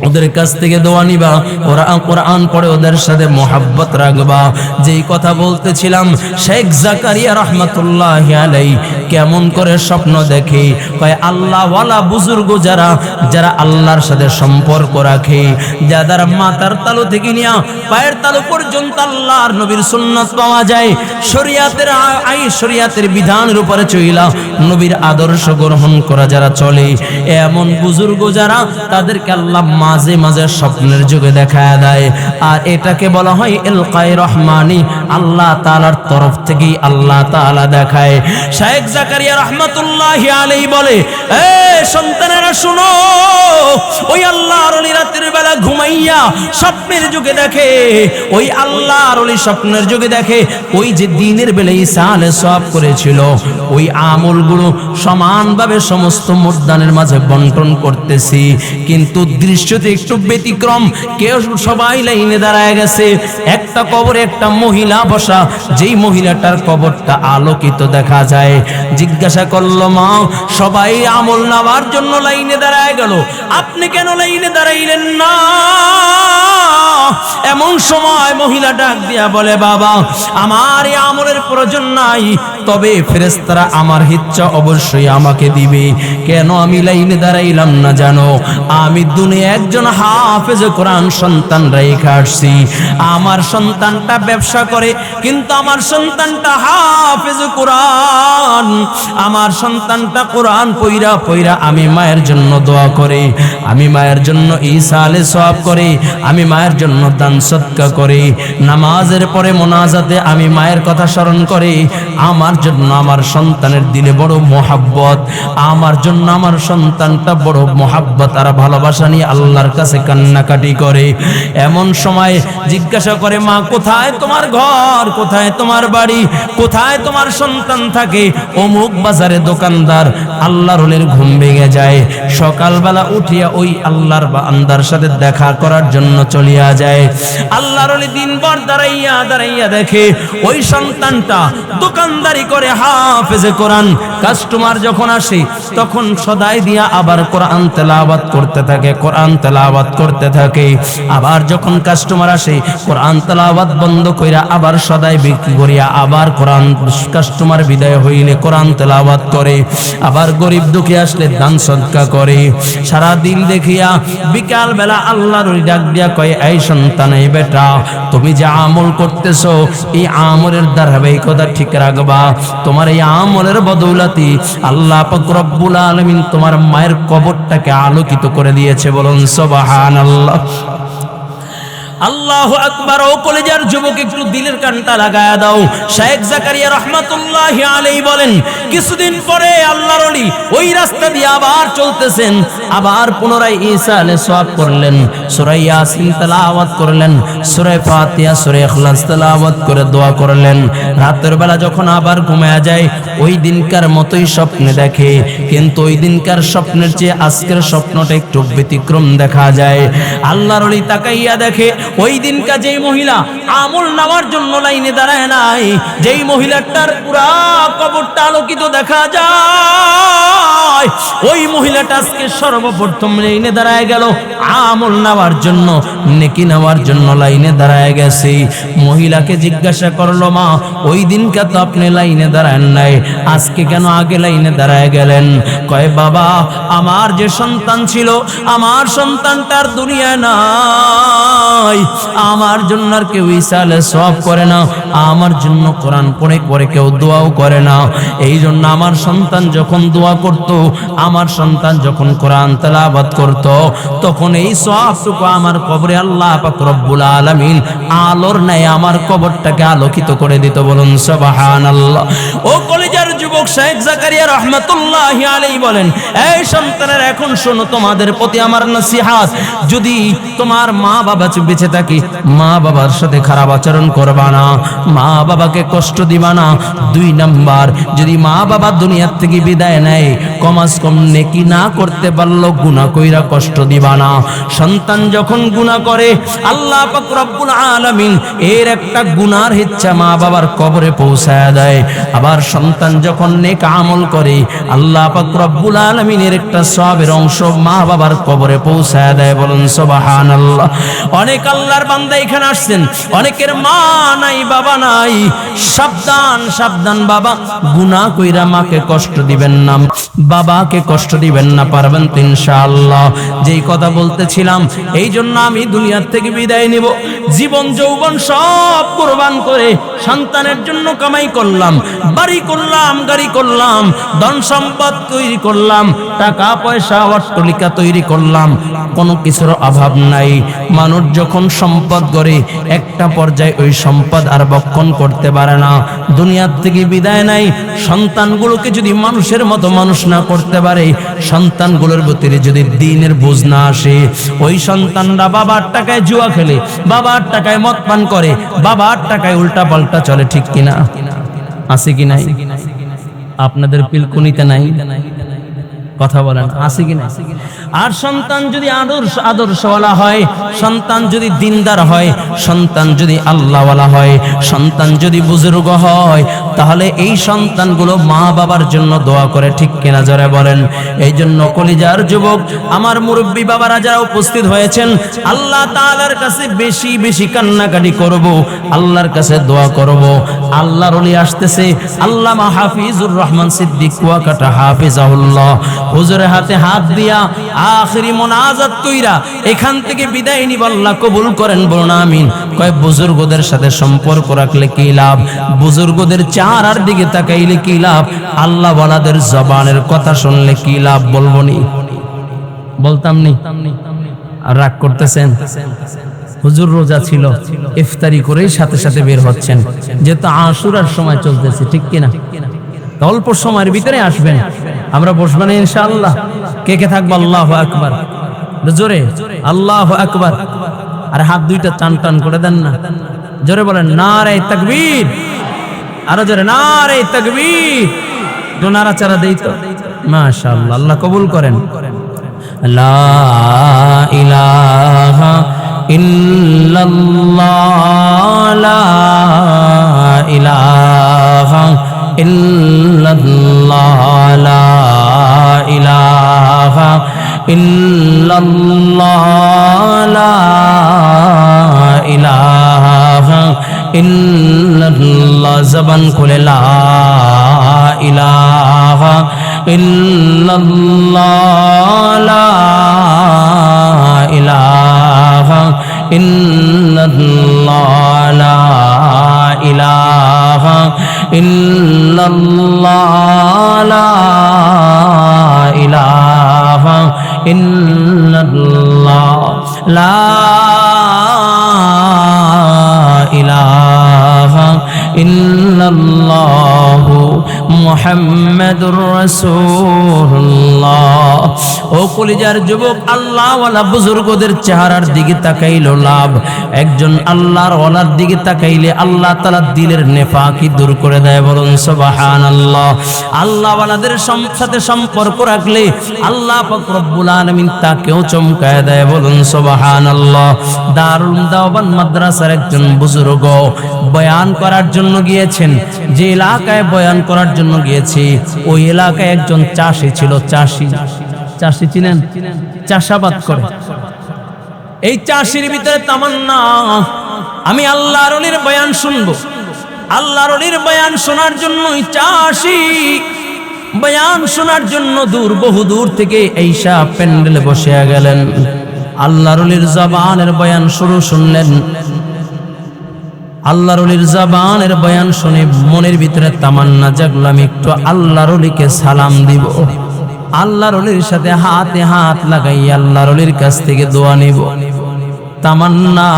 ওদের কাছ থেকে দোয়া নিবা। ওরা কোরআন পড়ে ওদের সাথে মোহাব্বত রাখবা। যেই কথা বলতেছিলাম, শেখ জাকারিয়া রাহমাতুল্লাহি আলাইহি কেমন করে স্বপ্ন দেখে, কয় আল্লাহওয়ালা বুজুর্গ যারা যারা আল্লাহর সাথে সম্পর্ক রাখে, যাদের মাথার তালু থেকে নিয়া পায়ের তালু পর্যন্ত আল্লাহর নবীর সুন্নাত পাওয়া যায়, শরিয়াতের বিধানের উপরে চইলা নবীর আদর্শ গ্রহণ করা যারা চলে, এমন বুজুর্গ যারা, তাদেরকে আল্লাহ মাঝে মাঝে স্বপ্নের যুগে দেখা দেয়। আর এটাকে বলা হয় ইলকায়ে রহমানি, আল্লাহ তাআলার তরফ থেকেই আল্লাহ তাআলা দেখায়। শেখ জাকারিয়া রাহমাতুল্লাহি আলাইহি বলে, এ সন্তানেরা শুনো, ওই আল্লাহর ওলি রাতের বেলা ঘুমাইয়া স্বপ্নের যুগে দেখে, ওই আল্লাহর ওলি স্বপ্নের যুগে দেখে ওই যে দিনের বেলা ঈসা আলাইহিস সালাম করেছিল, ওই আমলগুলো সমানভাবে সমস্ত মুর্দানের মাঝে বন্টন করতেছি। কিন্তু দৃশ্যতে একটু ব্যতিক্রম, কেউ সবাই লাইনে দাঁড়ায় গেছে, একটা কবরে একটা মহিলা বসা, যেই মহিলাটার কবরটা আলোকিত দেখা যায়। জিজ্ঞাসা করলো, মা সবাই আমল নেওয়ার জন্য লাইনে দাঁড়ায় গেল, আপনি কেন লাইনে দাঁড়াইলেন না? এমন সময় মহিলা ডাক দিয়া বলে, বাবা আমার এই আমলের প্রয়োজন নাই, তবে ফেরেশতারা আমার ইচ্ছা অবশ্যই আমাকে দিবে। কেন আমি লাইনে দাঁড়াইলাম না জানো? আমি দুনিয়া একজন হাফেজ কোরআন সন্তান রেখে আসছি। আমার সন্তানটা ব্যবসা করে, কিন্তু আমার সন্তানটা হাফেজ কোরআন। আমার সন্তানটা কোরআন পইরা পইরা আমি মায়ের জন্য দোয়া করে, আমি মায়ের জন্য ঈসা আলাইহিস সালাম করে, আমি মায়ের জন্য দান সদকা করে, নামাজের পরে মোনাজাতে আমি মায়ের কথা স্মরণ করে। আমার জন্য আমার সন্তানের দিলে বড় মোহাব্বত, আমার জন্য আমার সন্তানটা বড় মোহাব্বত আর ভালোবাসা নিয়ে আল্লাহর কাছে কান্নাকাটি করে। এমন সময় জিজ্ঞাসা করে, মা কোথায় তোমার ঘর, কোথায় তোমার বাড়ি, কোথায় তোমার সন্তান থাকে? অমুক বাজারে দোকানদার। আল্লাহর ওলির ঘুম ভেঙে যায়, সকালবেলা উঠিয়া ওই আল্লাহর বান্দার সাথে দেখা করার জন্য চলিয়া যায়। আল্লাহর ওলি দিনভর দাঁড়াইয়া দাঁড়াইয়া দেখে ওই সন্তানটা দোকানদারি করে, হাফেজে কোরআন। কাস্টমার যখন আসে তখন সদাই দিয়া আবার কোরআন তেলাওয়াত করতে থাকে, কোরআন তেলাওয়াত করতে থাকে। আবার যখন কাস্টমার আসে কোরআন তেলাওয়াত বন্ধ কইরা আবার সদাই বিক্রি করিয়া আবার কোরআন, কাস্টমার বিদায় হইলে কোরআন তেলাওয়াত করে। আবার গরিব দুঃখী আসলে দান সদকা করে। সারা দিন দেখিয়া বিকাল বেলা আল্লাহর ওলি ডাক দিয়া কয়, এই সন্তান, এই বেটা, তুমি যে আমল করতেছো এই আমলের ধারাবাহিকতা ঠিক রাখবা। তোমার এই আমলের বদৌলতি আল্লাহ পাক রব্বুল আলামিন তোমার মায়ের কবরটাকে আলোকিত করে দিয়েছে। বলুন সুবহানাল্লাহ। আল্লাহু আকবার। ও কলেজার যুবক, একটু দিলের কানটা লাগায়া দাও। শেখ জাকারিয়া রাহমাতুল্লাহি আলাইহি বলেন, কিছুদিন পরে আল্লাহর ওলি ওই রাস্তা দিয়ে আবার চলতেছেন, আবার পুনরায় ঈসা আলাইহিস সালাম করলেন, সূরা ইয়াসিন তেলাওয়াত করলেন, সূরা ফাতিহা, সূরা ইখলাস তেলাওয়াত করে দোয়া করলেন। রাতের বেলা যখন আবার ঘুমায়া যায়, ওই দিনকার মতোই স্বপ্নে দেখে, কিন্তু ওই দিনকার স্বপ্নের চেয়ে আজকের স্বপ্নটা একটু ব্যতিক্রম দেখা যায়। আল্লাহর ওলি তাকাইয়া দেখে ওই দিনকা যেই মহিলা আমল নেওয়ার জন্য লাইনে দাঁড়ায় নাই, যেই মহিলাটার পুরা কবরটা আলোকিত দেখা যায়, ওই মহিলাটা আজকে সর্বপ্রথম লাইনে দাঁড়ায় গেল আমল নেওয়ার জন্য, নেকি নেওয়ার জন্য লাইনে দাঁড়ায় গেছে। মহিলাকে জিজ্ঞাসা করলো, মা ওই দিনকা তো আপনি লাইনে দাঁড়ান নাই, আজকে কেন আগে লাইনে দাঁড়ায় গেলেন? কয় বাবা, আমার যে সন্তান ছিল, আমার সন্তানটার দুনিয়ায় নাই, আমার জন্য আর কেউ ইসালে সওয়াব করে না, আমার জন্য কোরআন পড়ে পড়ে কেউ দোয়াও করে না। এই জন্য আমার সন্তান যখন দোয়া করত, আমার সন্তান যখন কোরআন তেলাওয়াত করত, তখন এই সওয়াবটুকু আমার কবরে আল্লাহ পাক রব্বুল আলামিন আলোর ন্যায় আমার কবরটাকে আলোকিত করে দিত। বলুন সুবহানাল্লাহ। ও কলেজের যুবক শেখ জাকারিয়া রাহমাতুল্লাহি আলাইহি বলেন, এই সন্তানের এখন শোনো, তোমাদের প্রতি আমার নসিহত, যদি তোমার মা বাবা বেঁচে থাকে, মা বাবার সাথে খারাপ আচরণ করবা না, মা বাবাকে কষ্ট দিবা না। 2 নাম্বার, যদি মা বাবা দুনিয়ার থেকে বিদায় নেয়, কমাস কম নেকি না করতে পারলো গুনাহ কইরা কষ্ট দিবা না। সন্তান যখন গুনাহ করে, আল্লাহ পাক রব্বুল আলামিন এর একটা গুনার হিচ্ছা মা বাবার কবরে পৌঁছায় দেয়। আবার সন্তান যখন নেক আমল করে, আল্লাহ পাক রব্বুল আলামিনের একটা সওয়াবের অংশ মা বাবার কবরে পৌঁছায় দেয়। বলুন সুবহানাল্লাহ। অনেক আল্লাহর বান্দা এখানে আসছেন, অনেকের মা নাই বাবা নাই। সাবধান সাবধান বাবা, গুনাহ কইরা মাকে কষ্ট দিবেন না, বাবাকে কষ্ট দিবেন না, পারবেন তো ইনশাআল্লাহ। যেই কথা বলতেছিলাম, এই জন্য আমি দুনিয়ার থেকে বিদায় নিব, জীবন যৌবন সব কুরবান করে সন্তানের জন্য কামাই করলাম, বাড়ি করলাম, গাড়ি করলাম, ধন সম্পদ তৈরি করলাম, টাকা পয়সা অট্টালিকা তৈরি করলাম, কোনো কিছুর অভাব নাই। মানুষ যখন সম্পদ গড়ে, একটা পর্যায়ে ওই সম্পদ আর বক্ষণ করতে পারে না, দুনিয়ার থেকে বিদায় নাই। সন্তানগুলোকে যদি মানুষের মতো মানুষ না করতে পারে, সন্তানগুলোর ভিতরে যদি দ্বীনের বুঝ না আসে, ওই সন্তানরা বাবার টাকায় জুয়া খেলে, বাবার টাকায় মদ পান করে, বাবার টাকায় উল্টা পাল্টা চলে। ঠিক কিনা? আছে কি নাই? আপনাদের পিলকুনিতে নাই? কথা বলেন, আছে কি না? আর সন্তান যদি আদর্শওয়ালা হয়, সন্তান যদি দিনদার হয়, সন্তান যদি আল্লাহওয়ালা হয়, সন্তান যদি বুজুর্গ হয়, তাহলে এই সন্তানগুলো মা বাবার জন্য দোয়া করে। ঠিক কিনা জোরে বলেন। এই জন্য কলিজার যুবক, আমার মুরব্বী বাবারা যারা উপস্থিত হয়েছেন, আল্লাহ তাআলার কাছে বেশি বেশি কান্নাকাটি করব, আল্লাহর কাছে দোয়া করব। আল্লাহর ওলি আসতেছে, আল্লামা হাফিজুর রহমান সিদ্দিক কুয়াকাটা হাফিজাহুল্লাহ, হুজুরের হাতে হাত দিয়া আখিরি মোনাজাত কইরা এখান থেকে বিদায় নিব। আল্লাহ কবুল করেন, বলুন আমিন। কয় বুজুর্গদের সাথে সম্পর্ক রাখলে কি লাভ, বুজুর্গদের চেহারার দিকে তাকাইলে কি লাভ, আল্লাহ ওয়ালাদের জবানের কথা শুনলে কি লাভ, বলবো নি? বলতাম নি? আর রাগ করতেছেন? হুজুর রোজা ছিল, ইফতারি করেই সাথে সাথে বের হচ্ছেন, যেহেতু আশুরার সময় চলতেছে। ঠিক কিনা? অল্প সময়ের ভিতরে আসবেন, আমরা বসবেন ইনশাআল্লাহ। কে কে থাকবো? আল্লাহু আকবার, জোরে আল্লাহু আকবার। আর হাত দুইটা টান টান করে দেন না, জোরে বলেন নারে তাকবীর, আরো জোরে নারে তাকবীর। তো নাড়াচাড়া দেই তো, মাশাআল্লাহ। আল্লাহ কবুল করেন। লা ইলাহা ইল্লাল্লাহ, লা ইলাহা ইল্লাল্লাহ, লা ইলাহা ইল্লাল্লাহ, লা ইলাহা ইল্লাল্লাহ। জবান খুলে লা ইলাহা ইল্লাল্লাহ, লা ইলাহা ইল্লাল্লাহ, লা ইলাহা ইল্লাল্লাহ, লা ইলাহা ইল্লাল্লাহ, লা ইলাহা ইল্লাল্লাহ। মুহাম্মাদুর রাসূলুল্লাহ। ও কলিজার যুবক, আল্লাহওয়ালা বুজুর্গদের চেহারার দিকে তাকাইলো লাভ, একজন আল্লাহর ওয়ালার দিকে তাকাইলে আল্লাহ তাআলা দিলের নেফাকি দূর করে দেয়। বলুন সুবহানাল্লাহ। আল্লাহওয়ালাদের সাথে সম্পর্ক রাখলে আল্লাহ পাক রব্বুল আলামিন তাকেও চমকায় দেয়। বলুন সুবহানাল্লাহ। দারুল দাওবান মাদ্রাসার একজন বুজুর্গ বয়ান করার জন্য গিয়েছেন। যে এলাকায় বয়ান করার জন্য গিয়েছি ওই এলাকায় একজন চাষি ছিল। চাষি ছিলেন, চাষাবাদ করে। এই চাষির ভিতরে তামান্না, আমি আল্লাহর ওলির বয়ান শুনবো। আল্লাহর ওলির বয়ান শোনার জন্যই চাষি বয়ান শোনার জন্য বহু দূর থেকে এইসা প্যান্ডেলে বসে গেলেন। আল্লাহর ওলির জবানের বয়ান শুনলেন। আল্লাহর ওলির জবানের বয়ান শুনে মনের ভিতরে তামান্না জাগলো, আমি একটু আল্লাহর ওলিকে সালাম দিব, আল্লাহর ওলির সাথে হাতে হাত লাগাই আল্লাহর ওলির কাছ থেকে দোয়া নিব। তামান্না।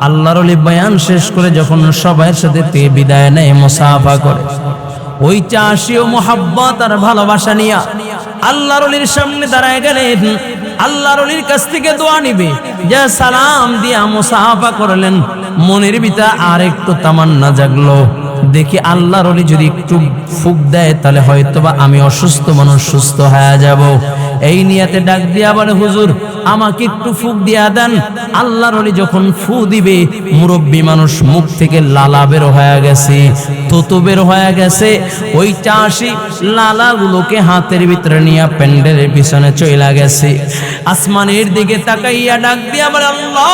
আল্লাহর ওলি বয়ান শেষ করে যখন সবার সাথে বিদায় নেয়, মুসাফা করে, ওই চাষিও মোহাব্বত আর ভালোবাসা নিয়া আল্লাহর ওলির সামনে দাঁড়ায় গেলেন। আল্লাহর ওলির কাছ থেকে দোয়া নিবে, যা সালাম দিয়া মুসাফা করলেন। মনের ভিতরে আর একটু তামান্না জাগলো, দেখি আল্লাহর ওলি যদি একটু ফুক দেয় তাহলে হয়তোবা আমি অসুস্থ মানুষ সুস্থ হয়ে যাব। এই নিয়াতে ডাক দিয়া বলে, হুজুর আমাকে একটু ফুক দিয়া দেন। আল্লাহর ওলি যখন ফু দিবে, মুরব্বী মানুষ, মুখ থেকে লালা বের হয়ে গেছে, থুতু বের হয়ে গেছে। ওই চাষি লালাগুলোকে হাতের ভিতরে নিয়ে প্যান্ডেলের পিছনে চইলা গেছে। আসমানের দিকে তাকাইয়া ডাক দিয়া বলে, আল্লাহ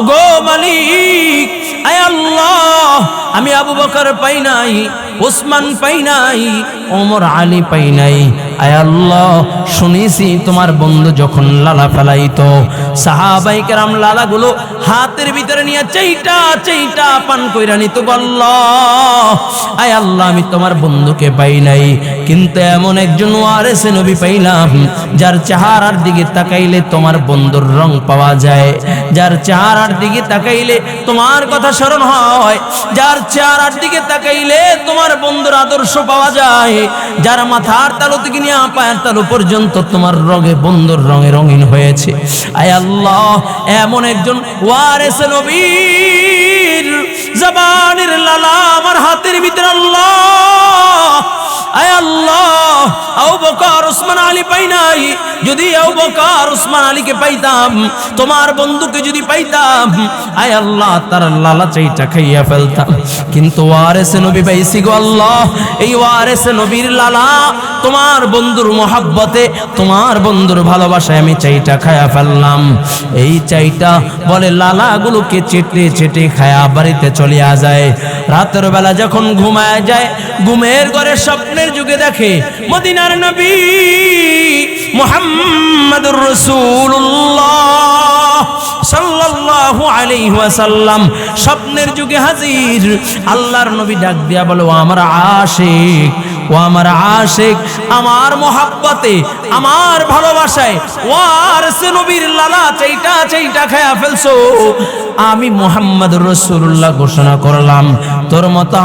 গো মালিক, আয় আল্লাহ, আমি আবু বকর পাই নাই, ওসমান পাই নাই, ওমর আলী পাই নাই। আয় আল্লাহ, শুনেছি তোমার বন্ধু যখন লালা ফেলাইতো, সাহাবায়ে কেরাম লালাগুলো হাতের ভিতরে নিয়ে চেইটা পান কইরা নিত। আল্লাহ, আয় আল্লাহ, আমি তোমার বন্ধুকে পাই নাই, কিন্তু এমন একজন ওয়ারিসে নবী পাইলাম যার চেহারার দিকে তাকাইলে তোমার বন্ধুর রং পাওয়া যায়, যার চেহারার দিকে তাকাইলে তোমার কথা স্মরণ হয়, যার চেহারার দিকে তাকাইলে তোমার বন্ধুর আদর্শ পাওয়া যায়, যার মাথার তালু থেকে নিয়ে পায়ের তালু পর্যন্ত তোমার রঙে বন্ধুর রঙে রঙিন হয়েছে। আয় আল্লাহ, এমন একজন ওয়ারিসে নবীর জবানের লালা আমার হাতের ভিতরে। আল্লাহ, আয় আল্লাহ, আবু বকর ওসমান আলী পাই নাই, যদি আবু বকর ওসমান আলীকে পাইতাম, তোমার বন্ধুকে যদি পাইতাম, আয় আল্লাহ তার লালা চাইটা খাইয়া ফেলতাম, কিন্তু ওয়ারিসে নবী পাইছি গো আল্লাহ। এই ওয়ারিসে নবীর লালা তোমার বন্ধুর মোহাব্বতে, তোমার বন্ধুর ভালোবাসায় আমি চাইটা খায়া ফেললাম। এই চাইটা বলে লালাগুলোকে চেটে খায়া বাড়িতে চলিয়া যায়। রাতের বেলা যখন ঘুমায় যায়, ঘুমের ঘরে স্বপ্নের যুগে দেখে মদিনার নবী মুহাম্মাদুর রাসূলুল্লাহ সাল্লাল্লাহু আলাইহি ওয়াসাল্লাম স্বপ্নের যুগে হাজির। আল্লাহর নবী ডাক দিয়া বলে, ও আমার আশিক, ও আমার আশিক, আমার মোহাব্বতে, আমার ভালোবাসায় ওয়ারিসে নবীর লালা চাইটা খায়া ফেলছো। আমি মুহাম্মাদুর রাসূলুল্লাহ ঘোষণা করলাম, তোর মতো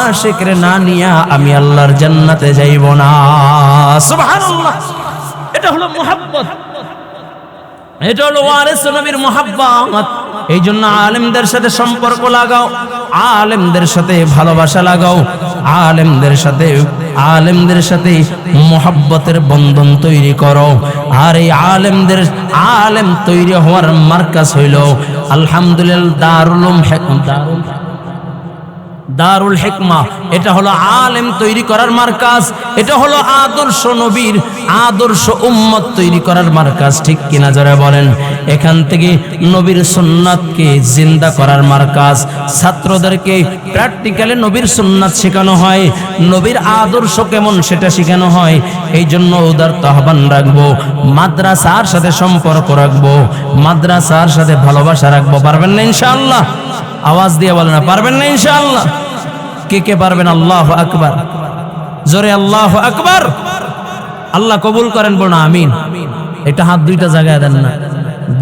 আশিকরে না নিয়া আমি আল্লাহর জান্নাতে যাইব না। সুবহানাল্লাহ। এটা হলো মুহাব্বত, এটা হলো ওয়ারিসে নবীর মুহাব্বত। এই জন্য আলেমদের সাথে সম্পর্ক লাগাও, আলেমদের সাথে ভালোবাসা লাগাও, আলেমদের সাথে মুহাব্বতের বন্ধন তৈরি করো। আর এই আলেম তৈরি হওয়ার মার্কাজ হইল আলহামদুলিল্লাহ দারুল হিকমা। এটা হলো আলেম তৈরি করার মার্কাজ, এটা হলো আদর্শ নবীর, আদর্শ উম্মত তৈরি করার মার্কাজ। ঠিক কিনা যারা বলেন? এখান থেকে নবীর সুন্নাতকে জিন্দা করার মার্কাজ। ছাত্রদেরকে প্র্যাকটিক্যালি নবীর সুন্নাত শেখানো হয়, নবীর আদর্শ কেমন সেটা শেখানো হয়। এই জন্য উদারতা আহ্বান রাখবো, মাদ্রাসার সাথে সম্পর্ক রাখবো, মাদ্রাসার সাথে ভালোবাসা রাখবো। পারবেন না ইনশাআল্লাহ? আওয়াজ দিয়ে বলেন না, পারবেন না ইনশাআল্লাহ? কে পারবেন? আল্লাহু আকবার, জোরে আল্লাহু আকবার। আল্লাহ কবুল করেন, বলুন আমিন। এটা হাত দুইটা জায়গায় দেন না,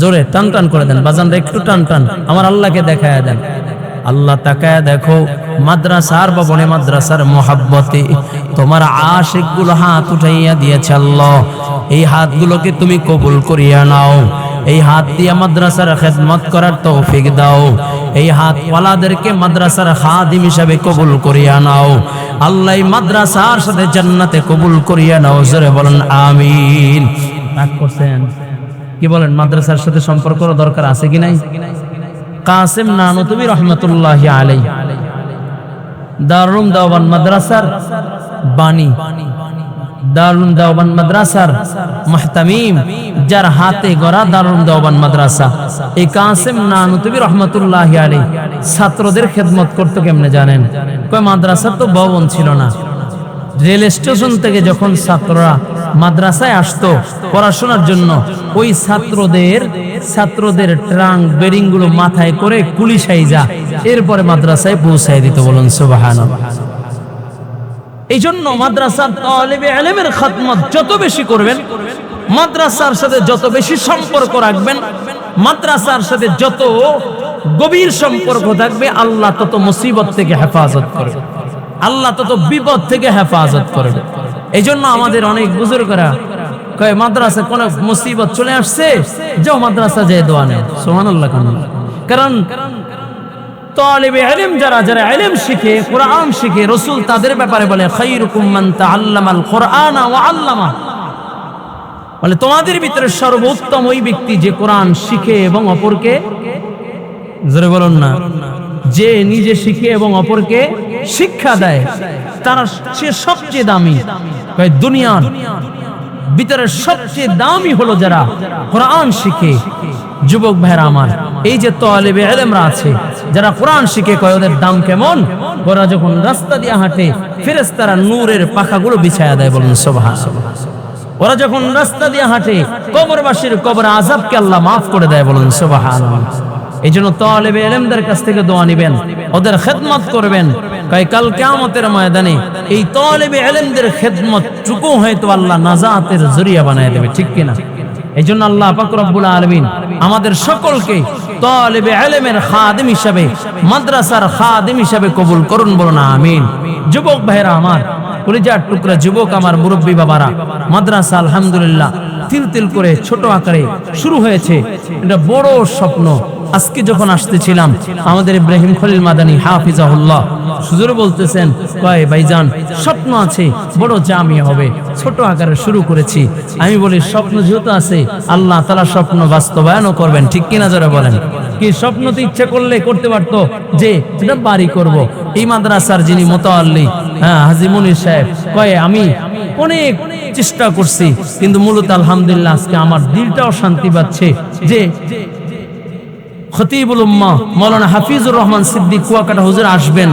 জোরে টান করে দেন। বাজানরা একটু টান, আমার আল্লাহকে দেখায় দেন। আল্লাহ তাকায় দেখো মাদ্রাসার ভবনে মাদ্রাসার মোহাব্বতে তোমার আশিকগুলো হাত উঠাইয়া দিয়েছে আল্লাহ, এই হাতগুলোকে তুমি কবুল করিয়া নাও, এই হাত দিয়া মাদ্রাসার খেদমত করার তৌফিক দাও, এই হাতওয়ালাদেরকে মাদ্রাসার খাদিম হিসাবে কবুল করিয়া নাও আল্লাহ, মাদ্রাসার সাথে জান্নাতে কবুল করিয়া নাও। জোরে বলেন আমিন। রাগ করছেন কি বলেন? মাদ্রাসার সাথে সম্পর্ক দরকার আছে কি নাই? কাসেম নানুতুবি রহমতুল্লাহি আলাইহি দারুল দেওবান মাদ্রাসার বাণী, দারুল দেওবান মাদ্রাসার মুহতামিম, যার হাতে গড়া দারুল দেওবান মাদ্রাসা, এই কাসেম নানুতুবি রহমতুল্লাহি আলাইহি ছাত্রদের খেদমত করতে কেমনে জানেন? কয় মাদ্রাসার তো ভবন ছিল না, রেল স্টেশন থেকে যখন ছাত্ররা মাদ্রাসায় আসতো পড়াশোনার জন্য, ওই ছাত্রদের ট্রাঙ্ক বেরিং গুলো মাথায় করে কুলিশাই যা এরপরে মাদ্রাসায় পৌঁছায় দিত। বলুন সুবহানাল্লাহ। এই জন্য মাদ্রাসার তালিবে ইলমের খিদমত যত বেশি করবেন, মাদ্রাসার সাথে যত বেশি সম্পর্ক রাখবেন, মাদ্রাসার সাথে যত গভীর সম্পর্ক থাকবে, আল্লাহ তত মুসিবত থেকে হেফাজত করবে, আল্লাহ তত বিপদ থেকে হেফাজত করবে। এই জন্য আমাদের অনেক বুজুর্গরা কয় মাদ্রাসা কোন মুসিবত চলে আসছে, যাও মাদ্রাসা যেয়ে দোয়া নেও। সুবহানাল্লাহ। কারণ তালিবে ইলম যারা ইলম শিখে, কোরআন শিখে, রাসূল তাদের ব্যাপারে বলে খায়রুকুম মান তাআল্লামাল কুরআনা ওয়া আল্লামা, বলে তোমাদের ভিতরে সর্বোত্তম ওই ব্যক্তি যে কোরআন শিখে এবং অপরকে, জোরে বলুন না, যে নিজে শিখে এবং অপরকে শিক্ষা দেয়, তারা সে সবচেয়ে দামি। দুনিয়ার ভিতরে সবচেয়ে দামি হলো যারা কোরআন শিখে। যুবক ভাইরা আমার, এই যে তালিবে ইলমরা আছে যারা কোরআন শিখে, কয় ওদের দাম কেমন? ওরা যখন রাস্তা দিয়ে হাঁটে ফেরেশতারা নূরের পাখাগুলো বিছায়া দেয়। বলুন সুবহানাল্লাহ। ওরা যখন রাস্তা দিয়ে হাঁটে কবরবাসীর কবর আযাবকে আল্লাহ মাফ করে দেয়। বলুন সুবহানাল্লাহ। এই জন্য তালিবে ইলমদের কাছ থেকে দোয়া নিবেন, ওদের খেদমত করবেন। কয় কাল কিয়ামতের ময়দানে এই তালিবে ইলমদের খেদমত টুকু হয়তো আল্লাহ নাজাতের জরিয়া বানায় দেবে, ঠিক কিনা? এই জন্য আল্লাহ পাক রব্বুল আলামিন আমাদের সকলকে তালিবে ইলমের খাদিম হিসাবে, মাদ্রাসার খাদিম হিসাবে কবুল করুন। বলুন আমিন। যুবক ভাইরা আমার, কলিজার টুকরা যুবক আমার, মুরব্বী বাবারা, মাদ্রাসা আলহামদুলিল্লাহ তিল তিল করে ছোট আকারে শুরু হয়েছে। এটা বড় স্বপ্ন। আজকে যখন আসতেছিলাম, আমাদের ইব্রাহিম খলিল মাদানী হাফিজাহুল্লাহ হুজুর বলতেছেন, কয় ভাইজান স্বপ্ন আছে বড় জামিয়া হবে, ছোট আকারে শুরু করেছি। আমি বলি স্বপ্ন যেহেতু আছে, আল্লাহ তাআলা স্বপ্ন বাস্তবায়নও করবেন, ঠিক কিনা? যারা বলেন কি স্বপ্ন তো ইচ্ছা করলে করতে পারতো যে এটা বাড়ি করব। এই মাদ্রাসার যিনি মুতাআল্লি হাজী মুনির সাহেব কয়, আমি অনেক চেষ্টা করছি, কিন্তু মূলত আলহামদুলিল্লাহ আজকে আমার দিলটাও শান্তি পাচ্ছে যে খতিবুল উম্মাহ মাওলানা হাফিজুর রহমান সিদ্দিক কুয়াকাটা হুজুর আসবেন।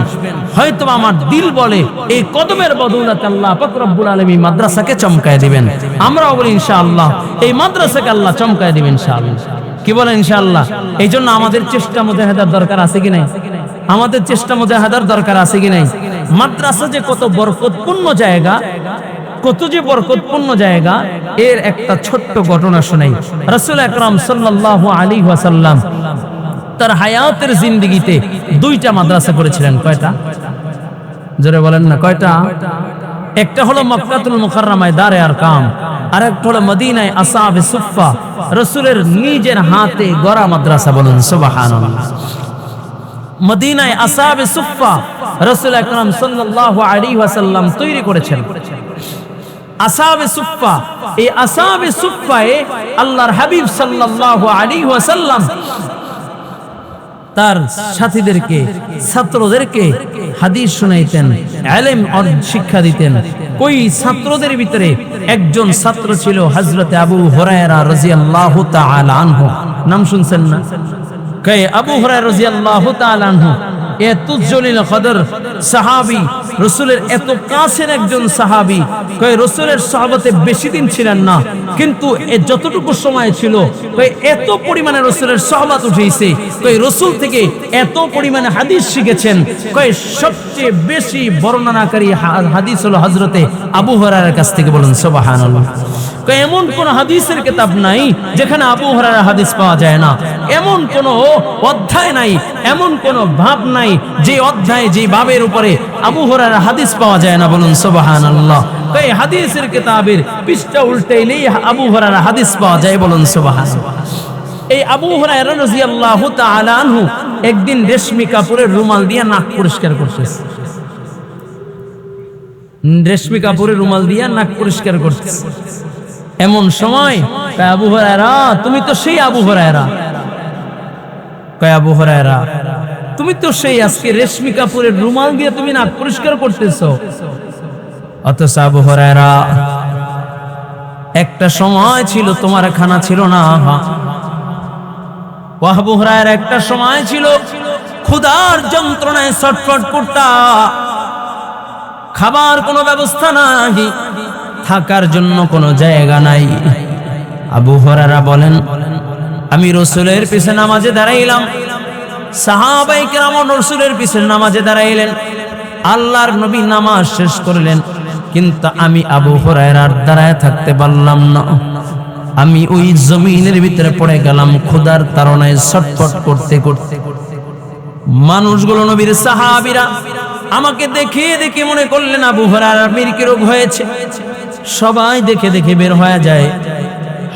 হয়তো আমার দিল বলে এই কদমের বদৌলতে আল্লাহ পাক রব্বুল আলামিন মাদ্রাসাকে চমকায় দিবেন। আমরাও বলি ইনশাআল্লাহ এই মাদ্রাসাকে আল্লাহ চমকায় দিবেন ইনশাআল্লাহ। কি বলেন ইনশাআল্লাহ? এই জন্য আমাদের চেষ্টা মুজাহাদার দরকার আছে কি নাই? আমাদের চেষ্টা মুজাহাদার দরকার আছে কি নাই? মাদ্রাসা যে কত বরকতপূর্ণ জায়গা, কত যে বরকতপূর্ণ জায়গা, এর একটা ছোট্ট ঘটনা শোনাই। রাসূল আকরাম সাল্লাল্লাহু আলাইহি ওয়াসাল্লাম তার হায়াতের জিন্দেগিতে দুইটা মাদ্রাসা করেছিলেন। কয়টা? জোরে বলেন না, কয়টা? একটা হলো মক্কাতুল মুকাররমায় দারে আরকাম, আর একটা হলো মদিনায় আসহাবে সুফফা, রাসূলের নিজের হাতে গড়া মাদ্রাসা। বলুন সুবহানাল্লাহ। মদিনায় আসহাবে সুফফা রাসূল আকরাম সাল্লাল্লাহু আলাইহি ওয়াসাল্লাম তৈরি করেছেন। আসহাবে সুফফা, এই আসহাবে সুফফায়ে আল্লাহর হাবিব সাল্লাল্লাহু আলাইহি ওয়াসাল্লাম তার সাথীদেরকে, ছাত্রদেরকে হাদিস শুনাইতেন, ইলম শিক্ষা দিতেন। ওই ছাত্রদের ভিতরে একজন ছাত্র ছিল হযরত আবু হুরায়রা রাদিয়াল্লাহু তাআলা আনহু। নাম শুনছেন না? কে? আবু হুরায়রা রাদিয়াল্লাহু তাআলা আনহু এত জলিল কদর সাহাবী, রাসূলের এত কাছের একজন সাহাবী। কয় রাসূলের সাহাবতে বেশি দিন ছিলেন না, কিন্তু যতটুকু সময় ছিল এত পরিমাণে রাসূলের সুহবত উঠেছে, রাসূল থেকে এত পরিমাণে হাদিস শিখেছেন। সবচেয়ে বেশি বর্ণনাকারী হাদিস হলো হযরতে আবু হুরায়রার কাছ থেকে। বলুন সুবহানাল্লাহ। এমন কোন হাদিসের কিতাব নাই যেখানে আবু হুরায়রার হাদিস পাওয়া যায় না। এমন কোন অধ্যায় নাই, এমন কোন ভাব নাই যে অধ্যায় যে ভাবের উপরে আবু হুরায়রার হাদিস পাওয়া যায় না। বলুন সুবহানাল্লাহ। এই হাদিসের কিতাবের পৃষ্ঠা উল্টাইলেই আবু হুরায়রার হাদিস পাওয়া যায়। বলুন সুবহানাল্লাহ। এই আবু হুরায়রা রাদিয়াল্লাহু তাআলা আনহু একদিন রেশমি কাপড়ের রুমাল দিয়ে নাক পরিষ্কার করতেছে। রেশমি কাপড়ের রুমাল দিয়ে নাক পরিষ্কার করতেছে। এমন সময় আবু হুরায়রা, তুমি তো সেই আবু হুরায়রা। আবু হুরায়রা, তুমি তো সেই আজকে রেশমি কাপড়ের রুমাল দিয়ে তুমি নাক পরিষ্কার করতেছো। অথচ আবু হুরায়রা, একটা সময় ছিল তোমার খানা ছিল না। আবু হুরায়রা, একটা সময় ছিল ক্ষুধার যন্ত্রণায় ছটফট করতা, খাবার কোনো ব্যবস্থা নাই, থাকার জন্য কোনো জায়গা নাই। আবু হুরায়রা বলেন, আমি রাসূলের পিছে নামাজে দাঁড়াইলাম, সাহাবায়ে কেরাম রাসূলের পিছে নামাজে দাঁড়াইলেন, আল্লাহর নবী নামাজ শেষ করলেন, কিন্তু আমি আবু হুরায়রার দাঁড়ায় থাকতে পারলাম না। আমি ওই জমিনের ভিতরে পড়ে গেলাম ক্ষুধার তাড়নায় ছটফট করতে করতে। মানুষগুলো, নবীর সাহাবীরা আমাকে দেখে দেখে মনে করলেন আবু হুরায়রার মৃত্যু রোগ হয়েছে। সবাই দেখে দেখে বের হয়ে যায়।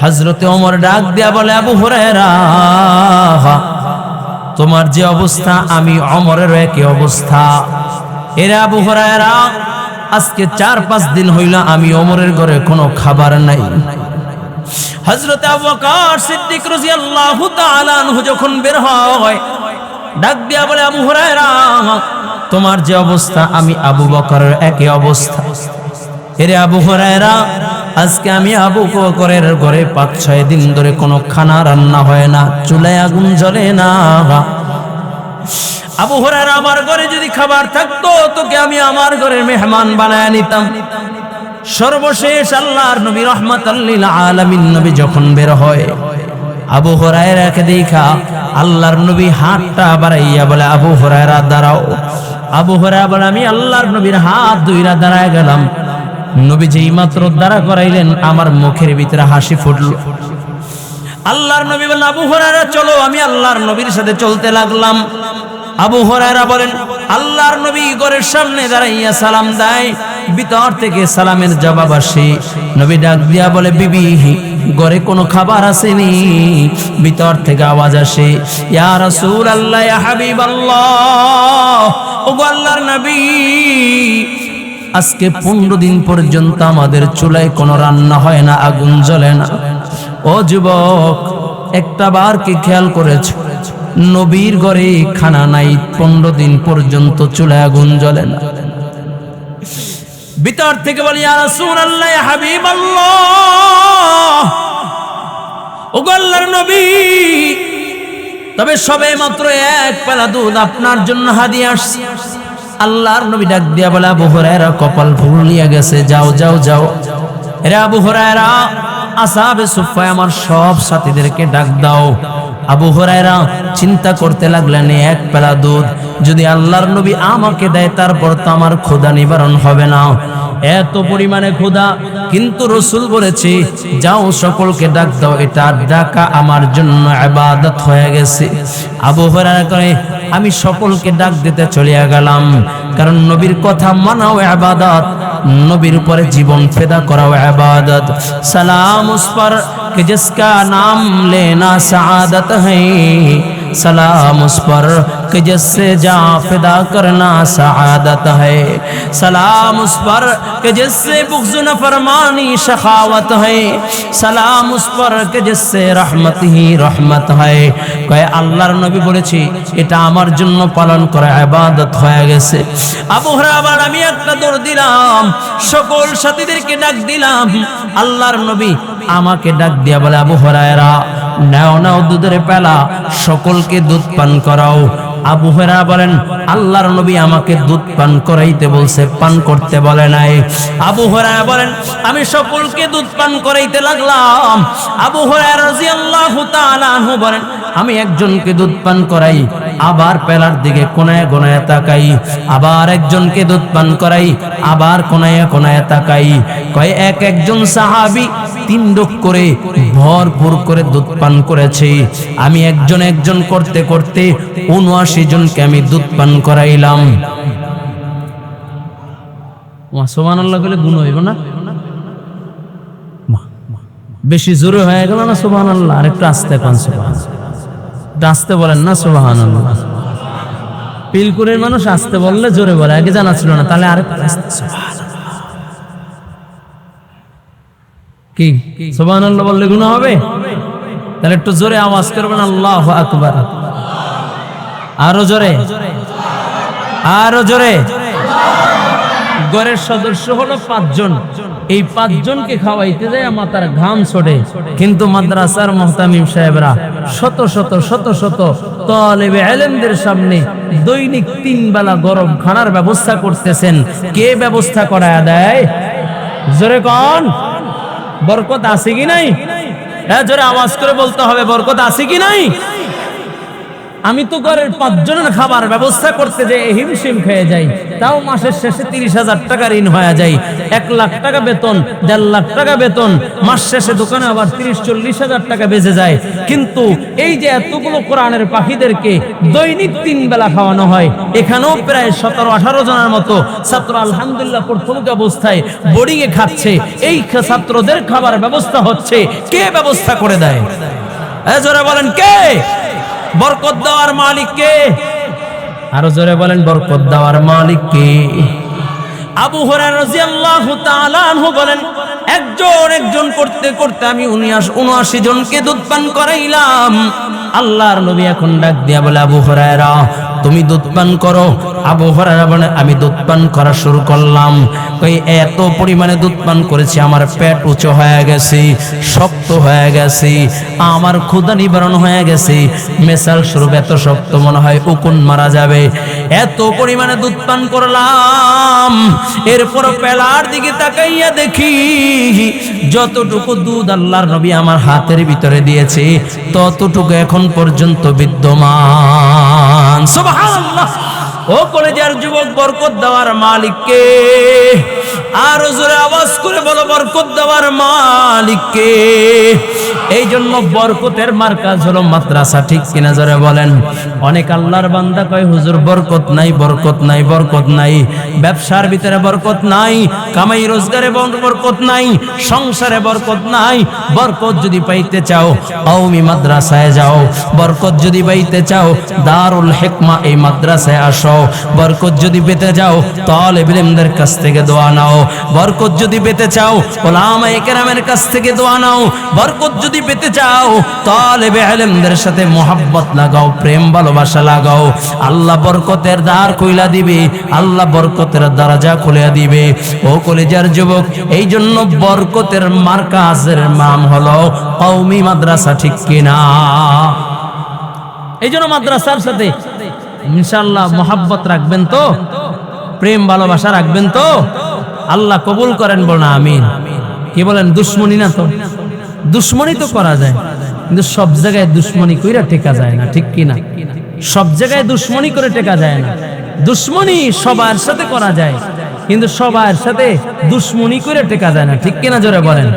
হযরতে ওমর ডাক দিয়া বলে, আবু হুরায়রা, তোমার যে অবস্থা আমি ওমরের একই অবস্থা। এরে আবু হুরায়রা, আজকে 4-5 দিন হইল আমি ওমরের ঘরে কোনো খাবার নাই। হযরত আবু বকর সিদ্দিক রাদিয়াল্লাহু তাআলা আনহু যখন বের হয়, ডাক দিয়া বলে, আবু হুরায়রা, তোমার যে অবস্থা আমি আবু বকরের একই অবস্থা। এরে আবু হুরায়রা, আজকে আমি আবু বকরের ঘরে 5-6 দিন ধরে কোনো খানা রান্না হয় না, চুলায় আগুন জ্বলে না। আবু হুরায়রা, আমার ঘরে যদি খাবার থাকতো তোকে আমি আমার ঘরের মেহমান বানায় নিতাম। সর্বশেষ আল্লাহর নবী রাহমাতাল লিল আলামিন নবী যখন বের হয়, আবু হুরায়রাকে দেখা আল্লাহর নবী হাতটা বাড়াইয়া বলে, আবু হুরায়রা দাঁড়াও। আবু হুরায়রা বলে, আমি আল্লাহর নবীর হাত ধইরা দাঁড়ায় গেলাম। নবী যেই মাত্র দাঁড়া করাইলেন, আমার মুখের ভিতরে হাসি ফুটলো। আল্লাহর নবী বলেন, আবু হুরায়রা চলো। আমি আল্লাহর নবীর সাথে চলতে লাগলাম। আবু হুরায়রা বলেন, আল্লাহর নবী ঘরের সামনে দাঁড়াইয়া সালাম দেয়, ভিতর থেকে সালামের জবাব আসে। নবী ডাক দিয়া বলে, বিবি, ঘরে কোনো খাবার আসেনি? ভিতর থেকে আওয়াজ আসে, ইয়া রাসূলুল্লাহ, ইয়া হাবিবাল্লাহ, ওগো আল্লাহর নবী, আজকে 15 দিন পর্যন্ত আমাদের চুলায় কোনো রান্না হয় না, আগুন জ্বলে না। ও যুবক, একটা বার কি খেয়াল করেছো নবীর ঘরে খানা নাই, 15 দিন পর্যন্ত চুলায় আগুন জ্বলে না? ভিতর থেকে বলি, ইয়া রাসূলুল্লাহ, ইয়া হাবিবাল্লাহ, ওগো আল্লাহর নবী, তবে সবে মাত্র 1 পেলা দুধ আপনার জন্য হাদিয়া আসছে। আল্লাহর নবী ডাক দিয়া বলে, আবু হুরায়রা, কপাল ফুলিয়া গেছে, যাও যাও যাও। রে আবু হুরায়রা, আসহাবে সুফফায় আমার সব সাথীদেরকে ডাক দাও। আবু হুরায়রা চিন্তা করতে লাগলেন, 1 পেলা দুধ যদি আল্লাহর নবী আমাকে দেয়, তারপর তো আমার ক্ষুধা নিবারণ হবে না, এত পরিমাণে ক্ষুধা। কিন্তু রাসূল বলেছে, যাও সকলকে ডাক দাও, এটা ডাকা আমার জন্য ইবাদত হয়ে গেছে। আবু হুরায়রা কয়, আমি সকলকে ডাক দিতে চলিয়া গেলাম, কারণ নবীর কথা মানাও ইবাদত, নবীর উপরে জীবন ফিদা করাও ইবাদত। সালাম উস पर कि जिसका नाम लेना सआदत है, सलाम उस पर कि जिससे जान फिदा करना सआदत है, सलाम उस पर कि जिससे बुग़्ज़ नफ़रमानी शखावत है, सलाम उस पर कि जिससे रहमत ही रहमत है। कहे আল্লাহর নবী বলেছি, এটা আমার জন্য পালন করা ইবাদত হয়ে গেছে। আবু হুরায়রা, আমি একটা দৌড় দিলাম, সকল সাথীদেরকে ডাক দিলাম। আল্লাহর নবী আমাকে ডাক দিয়া বলে, আবু হুরায়রা, নাও নাও দুধের পেলা, সকলকে দুধ পান করাও। আবু হুরায়রা বলেন আল্লাহর নবী আমাকে দুধ পান করাইতে বলছে, পান করতে বলে নাই। আবু হুরায়রা বলেন আমি সকলকে দুধ পান করাইতে লাগলাম। আবু হুরায়রা রাদিয়াল্লাহু তাআলা আনহু বলেন আমি একজনকে দুধ পান করাই, আবার পেলার দিকে কোনায় কোনায় তাকাই, আবার একজনকে দুধ পান করাই, আবার কোনায় কোনায় তাকাই। কয় একজন সাহাবী 3 ডোক করে ভরপুর করে দুধ পান করেছে। আমি একজন করতে করতে 79 জনকে আমি দুধ পান করাইলাম। সুবহানাল্লাহ বলে গুণ হইব না? বেশি জোরে হয়ে গেল না সুবহানাল্লাহ? আরেকটু আস্তে পান সুবহানাল্লাহ, আস্তে বলেন না সুবহানাল্লাহ। পিলকুরের মানুষ আস্তে বললে জোরে বলে, আগে জানা ছিল না, তাহলে আরেকটু আস্তে সুবহানাল্লাহ। কি সুবহানাল্লাহ বললে গুনাহ হবে? তাহলে একটু জোরে আওয়াজ করবেন আল্লাহু আকবার। আরো জোরে, আরো জোরে। ঘরের সদস্য হলো 5 জন, এই 5 জনকে খাওয়াইতে যায় মাথার ঘাম ছড়ে, কিন্তু মাদ্রাসার মুহতামিম সাহেবরা শত শত শত শত তালেবে ইলমদের সামনে দৈনিক 3 বেলা গরম খানার ব্যবস্থা করতেছেন। কে ব্যবস্থা করায় দেয়? জোরে কোন? বরকত আছে কি নাই? হ্যাঁ জোরে আওয়াজ করে বলতে হবে, বরকত আছে কি নাই? আমি তো ঘরের 5 জনের খাবার ব্যবস্থা করতে যে হিমশিম খেয়ে যাই, তাও মাসের শেষে 30,000 টাকা ঋণ হয়ে যায়। 1 লাখ টাকা বেতন, 1.5 লাখ টাকা বেতন, মাস শেষে দোকানে আবার 30-40,000 টাকা বেঁচে যায়। কিন্তু এই যে এতগুলো কোরআনের পাখিদেরকে দৈনিক 3 বেলা খাওয়ানো হয়, এখানেও প্রায় 17-18 জনের মতো ছাত্র আলহামদুলিল্লাহ প্রথম অবস্থায় বোর্ডিং এ খাচ্ছে। এই ছাত্রদের খাবার ব্যবস্থা হচ্ছে, কে ব্যবস্থা করে দেয়? জোরে বলেন কে? বরকত দেওয়ার মালিক কে? আরো জোরে বলেন বরকত দেওয়ার মালিক কে? আবু হুরায়রা রাদিয়াল্লাহু তাআলা আনহু বলেন একজন করতে করতে আমি 79 জনকে দুধ পান করাইলাম। আল্লাহর নবী এখন ডাক দিয়া বলে আবু হুরায়রা তুমি দুধ পান করো। আবু হুরায়রা বলে আমি দুধ পান করা শুরু করলাম। কই এত পরিমাণে দুধ পান করেছি আমার পেট উঁচু হয়ে গেছে, শক্ত হয়ে গেছে, আমার ক্ষুধা নিবারণ হয়ে গেছে। মেসাল স্বরূপ এত শক্ত মনে হয় উকুন মারা যাবে, এত পরিমাণে দুধ পান করলাম। এরপর পেলার দিকে তাকাইয়া দেখি যতটুকু দুধ আল্লাহর নবী আমার হাতের ভিতরে দিয়েছে ততটুকু এখন পর্যন্ত বিদ্যমান। সুবহানাল্লাহ। ও কলেজের যুবক, বরকত দেওয়ার মালিক কে? আর জোরে আওয়াজ করে বলো বরকত দেওয়ার মালিক কে? এই জন্য বরকতের মার্কাজ হলো মাদ্রাসা, ঠিক কিনা জোরে বলেন। অনেক আল্লাহর বান্দা কয় হুজুর বরকত নাই, বরকত নাই, বরকত নাই। ব্যবসার ভিতরে বরকত নাই, কামাই রোজগারে বরকত নাই, সংসারে বরকত নাই। বরকত যদি পাইতে চাও কওমি মাদ্রাসায় যাও। বরকত যদি পাইতে চাও দারুল হিকমা এই মাদ্রাসায় আসো। বরকত যদি পেতে যাও তালেবে ইলমদের কাছ থেকে দোয়া নাও। বরকত যদি পেতে চাও উলামায়ে কেরামের কাছ থেকে দোয়া নাও। বরকত যদি পেতে চাও তালেবে ইলমদের সাথে মোহাব্বত লাগাও, প্রেম ভালোবাসা লাগাও। আল্লাহ বরকতের দ্বার খুলে দিবে, আল্লাহ বরকতের দরজা খুলে দিবে। ও কলেজের যুবক, এই জন্য বরকতের মার্কাজের নাম হলো কওমি মাদ্রাসা, ঠিক কিনা? এই জন্য মাদ্রাসার সাথে ইনশাআল্লাহ মোহাব্বত রাখবেন তো, প্রেম ভালোবাসা রাখবেন তো? আল্লাহ কবুল করেন, বল না আমিন। কি বলেন? দুশ্মনী না তো? দুশ্মনী তো করা যায়, কিন্তু সব জায়গায় দুশ্মনী কইরা টেকা যায় না, ঠিক কিনা? সব জায়গায় দুশ্মনী করে টেকা যায় না। দুশ্মনী সবার সাথে করা যায়, কিন্তু সবার সাথে দুশ্মনী করে টেকা যায় না, ঠিক কিনা জোরে বলেন।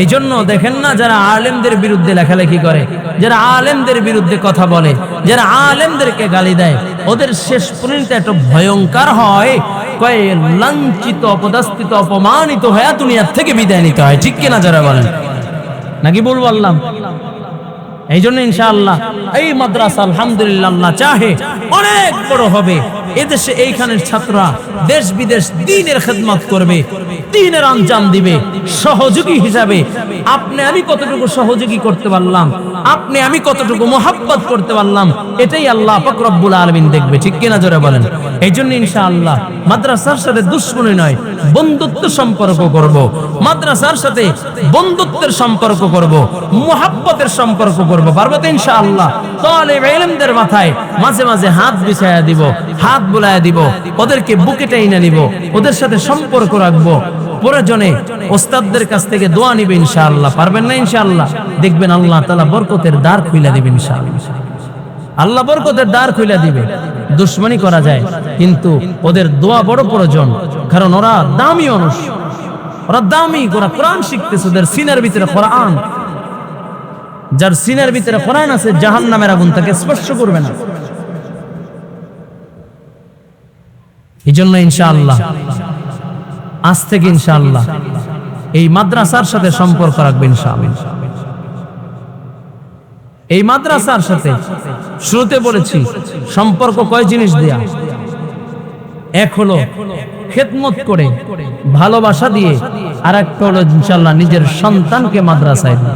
এই জন্য দেখেন না যারা আলেমদের বিরুদ্ধে লেখালেখি করে, যারা আলেমদের বিরুদ্ধে কথা বলে, যারা আলেমদেরকে গালি দেয়, ওদের শেষ পরিণতি এত ভয়ঙ্কর হয়, কয় লাঞ্ছিত, অপদস্থিত, অপমানিত হয়ে দুনিয়া থেকে বিদায় নিতে হয়, ঠিক কিনা যারা বলেন। নাকি বলবো আল্লাহ? এই জন্য ইনশাআল্লাহ এই মাদ্রাসা আলহামদুলিল্লাহ আল্লাহ চাহে অনেক বড় হবে। এদেশে এইখানের ছাত্ররা দেশ বিদেশ দ্বীনের খেদমত করবে, দ্বীনের আঞ্জাম দিবে। সহযোগী হিসাবে আপনি আমি কতটুকু সহযোগী করতে পারলাম, আপনি আমি কতটুকু মোহাব্বত করতে পারলাম, এটাই আল্লাহ পাক রব্বুল আলামিন দেখবে, ঠিক কিনা জোরে বলেন। এই জন্য ইনশাআল্লাহ মাদ্রাসার সাথে দুশ্মনী নয়, বন্ধুত্ব সম্পর্ক করব। মাদ্রাসার সাথে বন্ধুত্বের সম্পর্ক করব, মুহাব্বতের সম্পর্ক করব। পারবো তো ইনশাআল্লাহ? তালেব ইলমদের মাথায় মাঝে মাঝে হাত বিছায়া দিব, হাত বুলায়া দিব, ওদেরকে বুকে টেনে নিব, ওদের সাথে সম্পর্ক রাখবো। প্রয়োজনে ওস্তাদদের কাছ থেকে দোয়া নিবে ইনশাআল্লাহ। পারবেন না ইনশাআল্লাহ? দেখবেন আল্লাহ তাআলা বরকতের দ্বার খুলে দিবেন ইনশাআল্লাহ। আল্লাহ বরকতের দ্বার খুলে দিবে। দুশমনি করা যায়, কিন্তু ওদের দোয়া বড় প্রয়োজন, কারণ ওরা দামি মানুষ, ওরা দামি, ওরা কোরআন শিখতেছে, ওদের সিনার ভিতরে কোরআন। যার সিনার ভিতরে কোরআন আছে জাহান্নামের আগুন তাকে স্পর্শ করবে না। এই জন্য ইনশাআল্লাহ আজ থেকে ইনশাআল্লাহ এই মাদ্রাসার সাথে সম্পর্ক রাখবেন ইনশাআল্লাহ। এই মাদ্রাসার সাথে শুরুতে বলেছি সম্পর্ক কয় জিনিস দেয়া। এক হলো খেদমত করে, ভালোবাসা দিয়ে, আর একটা হলো ইনশাআল্লাহ নিজের সন্তানকে মাদ্রাসায় দিবে।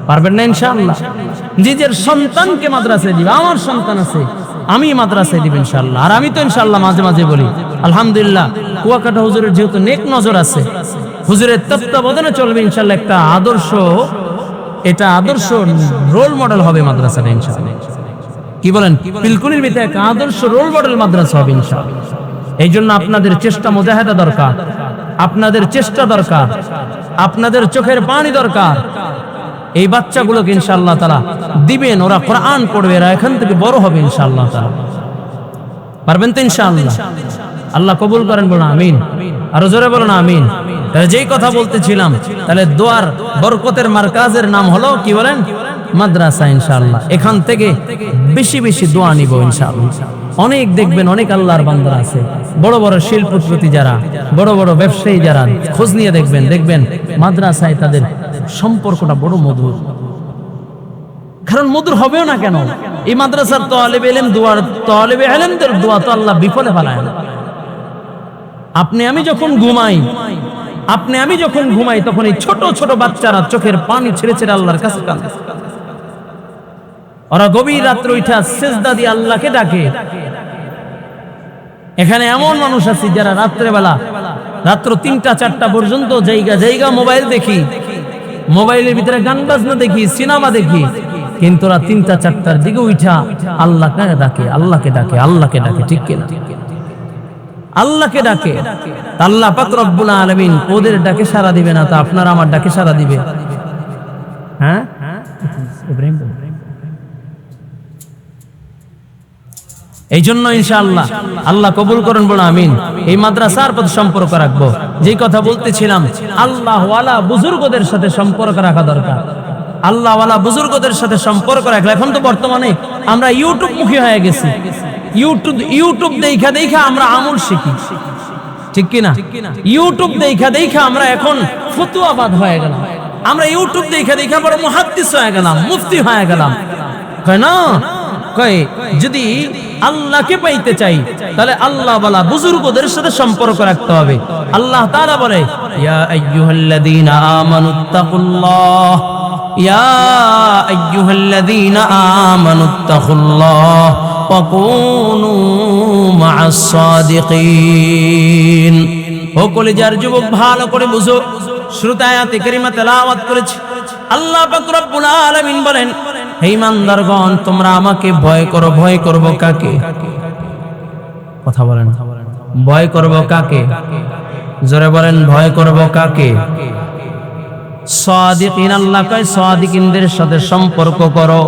পারবেন না ইনশাআল্লাহ? নিজের সন্তানকে মাদ্রাসায় দিবে। আমার সন্তান আছে, আমি মাদ্রাসায় দিব ইনশাআল্লাহ। আর আমি তো ইনশাআল্লাহ মাঝে মাঝে বলি আলহামদুলিল্লাহ, কুয়াকাটা হুজুরের যেহেতু নেক নজর আছে, হুজুরের তত্ত্বাবধানে চলবে ইনশাআল্লাহ। একটা আদর্শ, এটা আদর্শ রোল মডেল হবে মাদ্রাসাটা ইনশাআল্লাহ। কি বলেন? পিলকুনির ভিতরে একটা আদর্শ রোল মডেল মাদ্রাসা হবে ইনশাআল্লাহ। এই জন্য আপনাদের চেষ্টা মুজাহাদা দরকার, আপনাদের চেষ্টা দরকার, আপনাদের চোখের পানি দরকার। এই বাচ্চাগুলোকে ইনশাআল্লাহ তাআলা দিবেন, ওরা কোরআন পড়বে, এরা এখান থেকে বড় হবে ইনশাআল্লাহ তাআলা। পারবেন তো ইনশাআল্লাহ? আল্লাহ কবুল করেন, বলুন আমিন। আরো জোরে বলুন আমিন। তাহলে যেই কথা বলতেছিলাম, তাহলে দোয়ার বরকতের মার্কাজের নাম হলো কি বলেন? মাদ্রাসা ইনশাআল্লাহ। এখান থেকে বেশি বেশি দোয়া নিব ইনশাআল্লাহ। অনেক দেখবেন অনেক আল্লাহর বান্দা আছে, বড় বড় শিল্পপতি যারা, বড় বড় ব্যবসায়ী যারা, খোঁজ নিয়ে দেখবেন মাদ্রাসায় তাদের সম্পর্কটা বড় মধুর। কারণ মধুর হবেও না কেন? এই মাদ্রাসার তালেবে ইলম দোয়ার, তালেবে ইলমদের দোয়া তো আল্লাহ বিফলে ফেলায় না। আপনি আমি যখন ঘুমাই তখন এই ছোট ছোট বাচ্চারা চোখের পানি ছেড়ে ছেড়ে আল্লাহর কাছে কাঁদে। ওরা গভীর রাত্রে উঠা সিজদা দিয়ে আল্লাহকে ডাকে। এখানে এমন মানুষ আছে যারা রাত্রেবেলা রাত্র 3টা-4টা পর্যন্ত জায়গা মোবাইল দেখি, মোবাইলের ভিতরে গান বাজনা দেখি, সিনেমা দেখি, কিন্তু ওরা 3টা-4টার দিকে উঠা আল্লাহকে ডাকে, আল্লাহকে ডাকে, আল্লাহকে ডাকে। ঠিক কিনা? আল্লাহকে ডাকে। আল্লাহ পাক রব্বুল আলামিন ওদের ডাকে সাড়া দিবে না, তা আপনার আমার ডাকে সাড়া দিবে? হ্যাঁ, ইব্রাহিম। এই জন্য ইনশাআল্লাহ আল্লাহ কবুল করেন, বলুন আমিন। এই মাদ্রাসার প্রতি সম্পর্ক রাখবো। যেই কথা বলতেছিলাম, আল্লাহওয়ালা বুজুর্গদের সাথে সম্পর্ক রাখা দরকার। আল্লাহওয়ালা বুজুর্গদের সাথে সম্পর্ক রাখলে, এখন তো বর্তমানে আমরা ইউটিউব মুখী হয়ে গেছি। ইউটিউব দেখা আমরা আমল শিখি, ঠিক কিনা? ইউটিউব দেখা আমরা এখন ফতুয়াবাদ হয়ে গেলাম। আমরা ইউটিউব দেখা বড় মুহাদ্দিস হয়ে গেলাম, মুফতি হয়ে গেলাম। কয় না, কয় যদি আল্লাহকে পাইতে চাই তাহলে আল্লাহ ওয়ালা বুজুর্গদের সাথে সম্পর্ক রাখতে হবে। আল্লাহ তাআলা বলে, ইয়া আইয়ুহাল্লাযীনা আমানুত্তাকুল্লাহ, ইয়া আইয়ুহাল্লাযীনা আমানুত্তাকুল্লাহ ওয়া কুনু মা'আস সাদিকিন। ও কলিজার যুবক, ভালো করে বুঝো। শুরুতে আয়াতে কারিমা তেলাওয়াত করেছি। আল্লাহ পাক রব্বুল আলামিন বলেন, হে ইমানদারগণ, তোমরা আমাকে ভয় করো। ভয় করব কাকে? কথা বলেন, ভয় করব কাকে? জোরে বলেন, ভয় করব কাকে? সাদিকিন। আল্লাহ কয় সাদিকিনদের সাথে সম্পর্ক করো।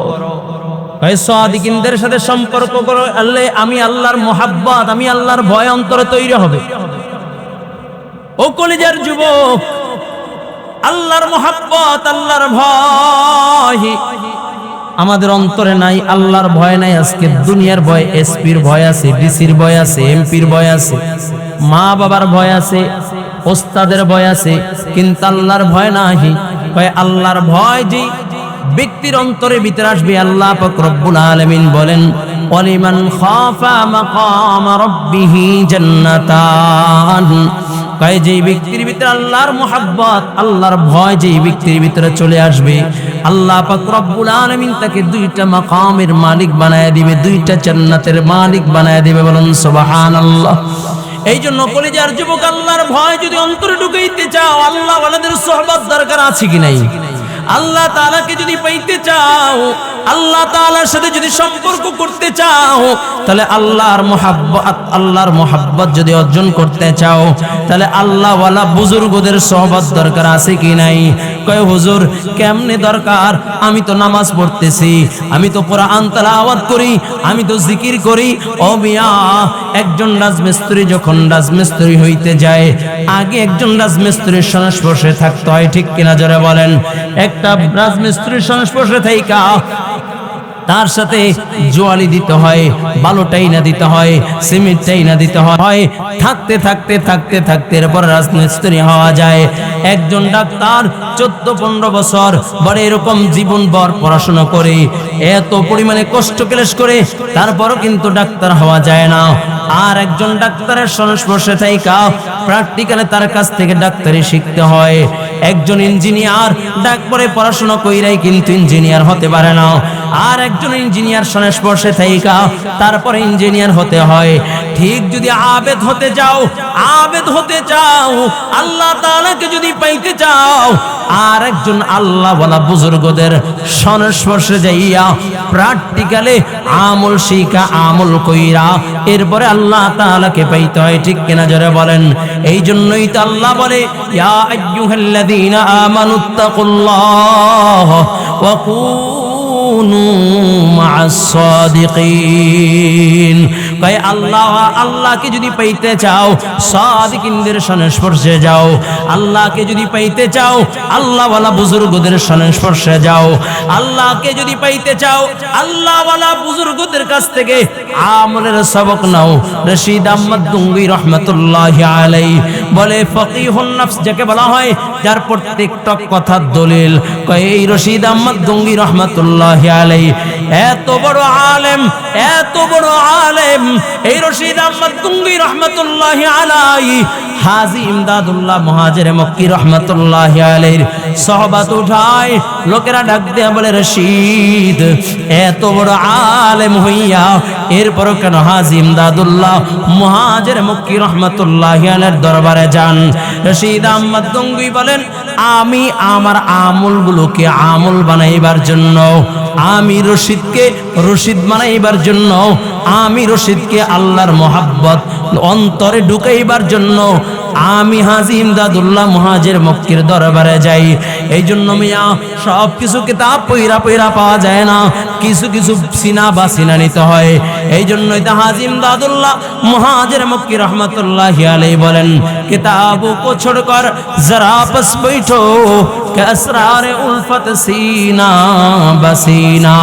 কয় সাদিকিনদের সাথে সম্পর্ক করো। আল্লাহ, আমি আল্লাহর মুহাব্বত, আমি আল্লাহর ভয় অন্তরে তৈরি হবে। ও কলিজার যুবক, আল্লাহর মুহাব্বত, আল্লাহর ভয় আমাদের অন্তরে নাই। আল্লাহর ভয় নাই। আজকে দুনিয়ার ভয়, এসপির ভয় আছে, ডিসির ভয় আছে, এমপির ভয় আছে, মা বাবার ভয় আছে, ওস্তাদের ভয় আছে, কিন্তু আল্লাহর ভয় নাই। কয় আল্লাহর ভয় যে ব্যক্তির অন্তরে ভিতরে আসবে, আল্লাহ পাক রব্বুল আলামিন বলেন, ওয়ালিমান খাফা মাকাম রাব্বিহি জান্নাতান কয় যেই ব্যক্তির ভিতরে আল্লাহর মুহাব্বত আল্লাহর ভয় যেই ব্যক্তির ভিতরে চলে আসবে আল্লাহ পাক রব্বুল আলামিন তাকে দুইটা মাকামের মালিক বানায় দিবে, দুইটা জান্নাতের মালিক বানায় দিবে। বলুন সুবহানাল্লাহ। এই জন্য কলিজার যুবক, আল্লাহর ভয় যদি অন্তরে ঢুকাইতে চাও, আল্লাহ ওয়ালাদের সোহবত দরকার আছে কি নাই? আল্লাহ তাআলাকে যদি পাইতে চাও, আল্লাহ তাআলার সাথে যদি সম্পর্ক করতে চাও, তাহলে আল্লাহর মুহাব্বত যদি অর্জন করতে চাও, তাহলে আল্লাহ ওয়ালা বুজুর্গদের সোহবত দরকার আছে কি নাই? কয় হুজুর কেমনে দরকার? আমি তো নামাজ পড়তেছি, আমি তো কোরআন তেলাওয়াত করি, আমি তো জিকির করি। ও মিয়া, একজন রাজমিস্ত্রি যখন রাজমিস্ত্রি হইতে যায়, আগে একজন রাজমিস্ত্রির সংস্পর্শে থাকতে হয়, ঠিক কিনা জোরে বলেন? একটা রাজমিস্ত্রির সংস্পর্শে থাইকা তার সাথে জোয়ালি দিতে হয়, বালুটাই না দিতে হয়, সিমেন্টটাই না দিতে হয়। থাকতে থাকতে থাকতে থাকতে এরপর রাজমিস্ত্রি হওয়া যায়। একজন ডাক্তার 14-15 বছর বড় এরকম জীবনভর পড়াশোনা করে, এত পরিমাণে কষ্ট ক্লেশ করে, তারপরও কিন্তু ডাক্তার হওয়া যায় না। আর একজন ডাক্তারের সংস্পর্শে থাইকা প্র্যাকটিক্যালে তার কাছ থেকে ডাক্তারি শিখতে হয়। একজন ইঞ্জিনিয়ার ডাক্তারে পড়াশোনা কইরাই কিন্তু ইঞ্জিনিয়ার হতে পারে না। আর একজন ইঞ্জিনিয়ার সংস্পর্শে থাইকা তারপরে ইঞ্জিনিয়ার হতে হয়। ঠিক যদি আবেদ হতে চাও, আল্লাহ তাআলাকে যদি পাইতে চাও, আর একজন আল্লাহ ওয়ালা বুজুর্গদের সংস্পর্শে যাইয়া প্র্যাকটিক্যালে আমল শিখা, আমল কইরা এরপরে আল্লাহ তাআলাকে পাইতে হয়, ঠিক কিনা জোরে বলেন? এই জন্যই তো আল্লাহ বলে, ইয়া আইয়ুহাল্লাযীনা আমানুত্তাকুল্লাহ ওয়া কুনু মা'আস সাদিকিন। কয় আল্লাহকে যদি পাইতে চাও, সাদিকিনদের সংস্পর্শে যাও। আল্লাহকে যদি পাইতে চাও, আল্লাহ ওয়ালা বুজুর্গদের সংস্পর্শে যাও। আল্লাহকে যদি পাইতে চাও, আল্লাহ ওয়ালা বুজুর্গদের কাছ থেকে আমলের সবক নাও। রশিদ আহমদ গঙ্গুই রহমাতুল্লাহি আলাইহি বলে, ফকিহুন নফস যাকে বলা হয়, যার প্রত্যেকটা কথার দলিল। কয় এই রশিদ আহমদ গঙ্গুই রহমাতুল্লাহি আলাইহি এত বড় আলেম, এত বড় আলেম। এই রশিদ আহমদ গঙ্গুই রহমাতুল্লাহি আলাইহি হাজী ইমদাদুল্লাহ মুহাজির মক্কি রহমাতুল্লাহি আলাইহির সোহবত উঠায়। লোকেরা ডাক দেয়া বলে, রশিদ এত বড় আলেম হইয়া এরপর কেন হাজী ইমদাদুল্লাহ মুহাজির মক্কি রহমাতুল্লাহি আলাইহির দরবারে যান? রশিদ আহমদ গঙ্গুই বলেন, আমি আমার আমলগুলোকে আমল বানাইবার জন্য, আমি রশিদকে রশিদ বানাইবার জন্য, আমি রশিদকে আল্লাহর মোহাব্বত অন্তরে ঢুকাইবার জন্য আমি হাজী ইমদাদুল্লাহ মুহাজির মক্কির দরবারে যাই। এই জন্য মিয়া সব কিছু কিতাব পইরা পাওয়া যায় না, কিছু কিছু সিনা বা সিনা নিতে হয়। এই জন্যই তো হাজী ইমদাদুল্লাহ মুহাজির মক্কি রহমাতুল্লাহি আলাইহি বলেন, কিতাবো কো ছোড়কর জরা পাস बैठो कि असरार उल्फत सीना बसीना।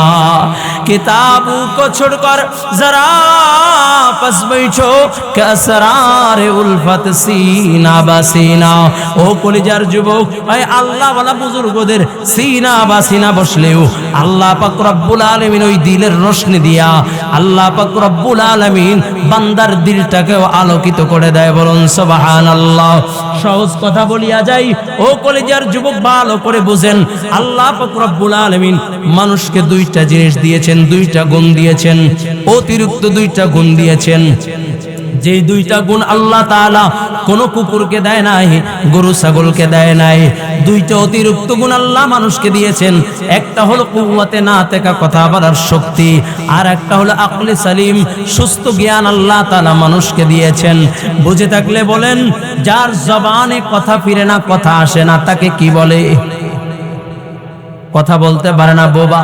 किताबों को छोड़कर जरा पास बैठो कि असरार उल्फत सीना बसीना। ও কলিজার যুবক, এই আল্লাহ ওয়ালা বুজুর্গদের সিনা বাসিনা বসলেও আল্লাহ পাক রব্বুল আলামিন ওই দিলের রোশনি দিয়া, আল্লাহ পাক রব্বুল আলামিন বান্দার দিলটাকেও আলোকিত করে দেয়। বলুন সুবহানাল্লাহ। সহজ কথা বলিয়া যাই, ও কলিজার যুবক ভালো করে বুঝেন, আল্লাহ পাক রব্বুল আলামিন মানুষকে দুইটা জিনিস দিয়েছেন, দুইটা গুণ দিয়েছেন, অতিরিক্ত দুইটা গুণ দিয়েছেন। যে দুইটা গুণ আল্লাহ তাআলা কোন কুকুরকে দেয় নাই, গরু ছাগলকে দেয় নাই। দুইটা অতিরিক্ত গুণ আল্লাহ মানুষকে দিয়েছেন। একটা হলো কুওয়াতে নাতেকা, কথা বলার শক্তি, আর একটা হলো আকলে সালিম, সুস্থ জ্ঞান আল্লাহ তাআলা মানুষকে দিয়েছেন। বুঝে থাকলে বলেন, যার জবানে কথা ফিরে না, কথা আসে না, তাকে কি বলে? কথা বলতে পারে না, বোবা।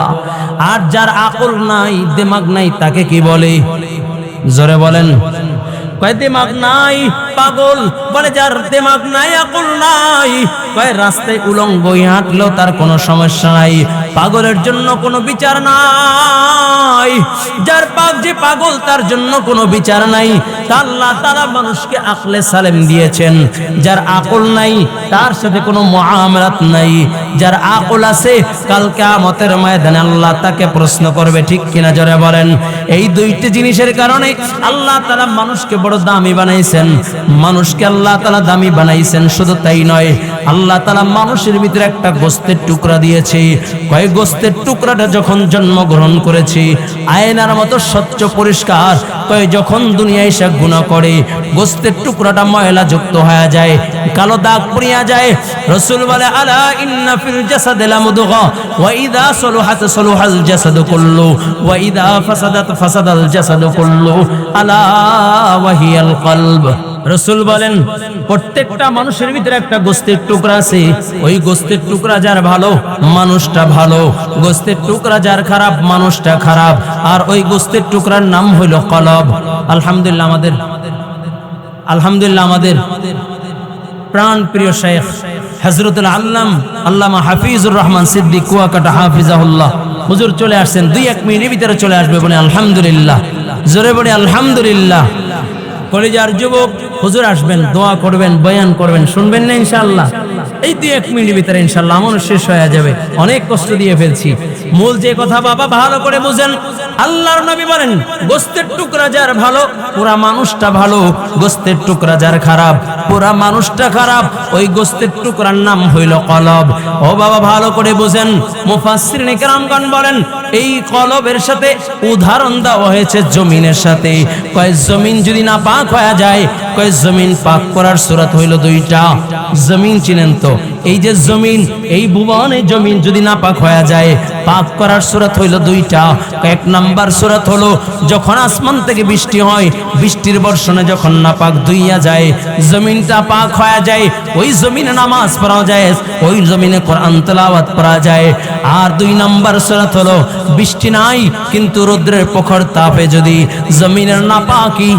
আর যার আকল নাই, দিমাগ নাই, তাকে কি বলে? জোরে বলেন। কয় দিমাগ নাই, পাগল বলে। যার দিমাগ নাই, আকল নাই, কয় রাস্তায় উলঙ্গ হাঁটলেও তার কোনো সমস্যা নাই, পাগলের জন্য কোনো বিচার নাই। যার যে পাগল, তার জন্য কোনো বিচার নাই। তা আল্লাহ তাআলা মানুষকে আকলে সালেম দিয়েছেন। যার আকল নাই তার সাথে কোনো মুআমালাত নাই, যার আকল আছে কাল কিয়ামতের ময়দানে আল্লাহ তাকে প্রশ্ন করবে, ঠিক কিনা জোরে বলেন। এই দুইটি জিনিসের কারণে আল্লাহ তাআলা মানুষকে বড় দামি বানাইছেন, মানুষকে আল্লাহ তাআলা দামি বানাইছেন। শুধু তাই নয়, আল্লাহ তাআলা মানুষের ভিতরে একটা গোস্তের টুকরা দিয়েছে। কয় গোস্তের টুকরাটা যখন জন্মগ্রহণ করেছে আয়নার মতো স্বচ্ছ পরিষ্কার, কয় যখন দুনিয়ায় সে গুনাহ করে গোস্তের টুকরাটা ময়লা যুক্ত হয়ে যায়, কালো দাগ পড়িয়া যায়। রাসূল বলে আলা ইন্না ফিল জাসাদি লামুদগা ওয়া ইযা সলুহাত সলুহাল জাসাদু কুল্লু ওয়া ইযা ফাসাদাত ফাসাদাল জাসাদু কুল্লু আলা ওয়া হিয়াল কলব। রাসূল বলেন প্রত্যেকটা মানুষের ভিতরে একটা গোস্তের টুকরা আছে, ওই গোস্তের টুকরা যার ভালো মানুষটা ভালো, গোস্তের টুকরা যার খারাপ মানুষটা খারাপ। আর ওই গোস্তের টুকরার নাম হইল কলব। আলহামদুলিল্লাহ আমাদের প্রাণ প্রিয় শেখ হযরতুল আল্লামা হাফিজুর রহমান সিদ্দিক কুয়াকাটা হাফিজাহুল্লাহ হুজুর চলে আসছেন। 2-1 মিনিটের ভিতরে চলে আসবে, বলে আলহামদুলিল্লাহ, জোরে বলে আলহামদুলিল্লাহ। কলেজার যুবক হুজুর আসবেন, দোয়া করবেন, বয়ান করবেন, শুনবেন না ইনশাআল্লাহ। এই 2-1 মিনিটের ভিতরে ইনশাআল্লাহ আমল শেষ হয়ে যাবে। অনেক কষ্ট দিয়ে ফেলছি। মূল যে কথা বাবা ভালো করে বুঝেন, আল্লাহর নবী বলেন গোস্তের টুকরা যার ভালো পুরা মানুষটা ভালো, গোস্তের টুকরা যার খারাপ পুরা মানুষটা খারাপ। ওই গোস্তের টুকরার নাম হইল কলব। ও বাবা ভালো করে বুঝেন, মুফাসসিরিন কেরামগণ বলেন এই কলবের সাথে উদাহরণ দেওয়া হয়েছে জমিনের সাথে। কয় জমিন যদি না পাক হয়ে যায়, কয় জমিন পাক করার সূরত হইল 2টা। জমিন চিনেন তো, এই যে জমিন, এই ভুবনে জমিন যদি না পাক হয়ে যায়, পাক করার সূরত হইল 2টা। 1 নাম্বার সূরত হলো যখন আসমান থেকে বৃষ্টি হয়, বৃষ্টির বর্ষণে যখন না পাক ধুইয়া যায়, জমিনটা পাক হয়ে যায়, ওই জমিনে নামাজ পড়া যায়, ওই জমিনে কোরআন তেলাওয়াত করা যায়। আর 2 নাম্বার সূরত হলো বৃষ্টি নাই কিন্তু রৌদ্রের প্রখর তাপে যদি জমিনের নাপাকি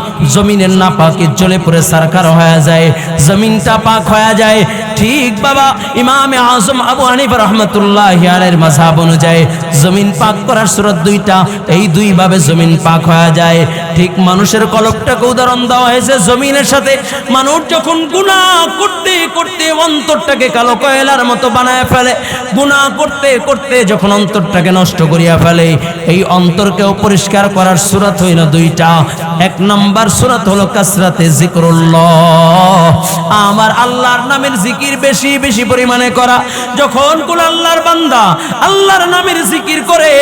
জ্বলে পড়ে সারকার হয়ে যায়, জমিনটা পাক হয়ে যায়। ঠিক বাবা ইমামে আযম আবু হানিফা রাহমাতুল্লাহি আলাইহির মাযহাব অনুযায়ী জমিন পাক করার সূরত 2টা, এই 2 ভাবে জমিন পাক হয়ে যায়। ঠিক মানুষের কলবটাকে উদাহরণ দেওয়া হয়েছে জমিনের সাথে। মানুষ যখন গুনাহ করতে করতে অন্তরটাকে কালো কয়লার মতো বানায় ফেলে, গুনাহ করতে করতে যখন অন্তরটাকে নষ্ট করিয়া ফেলে, এই অন্তরকেও পরিষ্কার করার সূরত হইল 2টা। 1 নাম্বার সূরত হলো কাসরাতে যিকরুল্লাহ, আমার আল্লাহর নামের জিকির বেশি বেশি পরিমাণে করা। যখন কোন আল্লাহর বান্দা আল্লাহর নামের জিকির করে,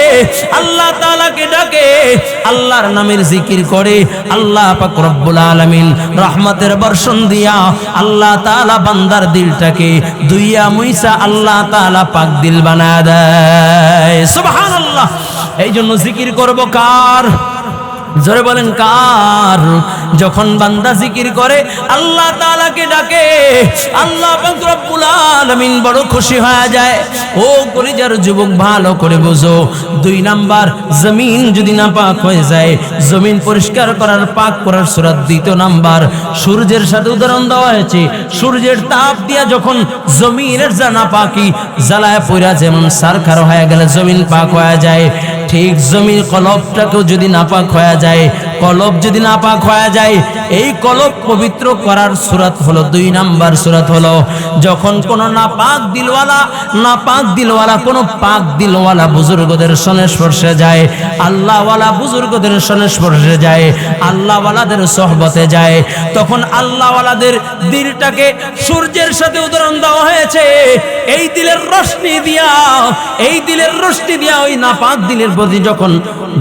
আল্লাহ তাআলাকে ডাকে, আল্লাহর নামের জিকির করে, আল্লাহ পাক রব্বুল আলামিন রহমতের বর্ষণ দিয়া আল্লাহ তাআলা বান্দার দিলটাকে দুইয়া মুইসা আল্লাহ তাআলা পাক দিল বানায় দেয়। সুবহানাল্লাহ। এই জন্য জিকির করব কার? জোরে বলেন কার? যখন বান্দা জিকির করে, আল্লাহ তাআলাকে ডাকে, আল্লাহ পাক রব্বুল আলামিন বড় খুশি হয়ে যায়। ও কলিজার যুবক ভালো করে বুঝো, 2 নাম্বার জমিন যদি না পাক হয়ে যায়, জমিন পরিষ্কার করার পাক করার সূরত 2 নাম্বার সূর্যের সাথে উদাহরণ দেওয়া হয়েছে। সূর্যের তাপ দিয়া যখন জমিনের জানা পাকি জ্বালায় পড়া যেমন সারখার হয়ে গেলে জমিন পাক হয়ে যায়, ঠিক জমির কলবটাকেও যদি নাপাক হয়ে যায়, কলব যদি নাপাক হয়ে যায়, এই কলব পবিত্র করার সূরত হলো 2 নাম্বার সূরত হলো যখন কোন নাপাক দিলওয়ালা কোন পাক দিলওয়ালা বুজুর্গদের সংস্পর্শে যায়, আল্লাহওয়ালা বুজুর্গদের সংস্পর্শে যায়, আল্লাহওয়ালাদের সোহবতে যায়, তখন আল্লাহওয়ালাদের দিলটাকে সূর্যের সাথে উদাহরণ দেওয়া হয়েছে। এই দিলের রশ্মি দিয়া ওই নাপাক দিলের প্রতি যখন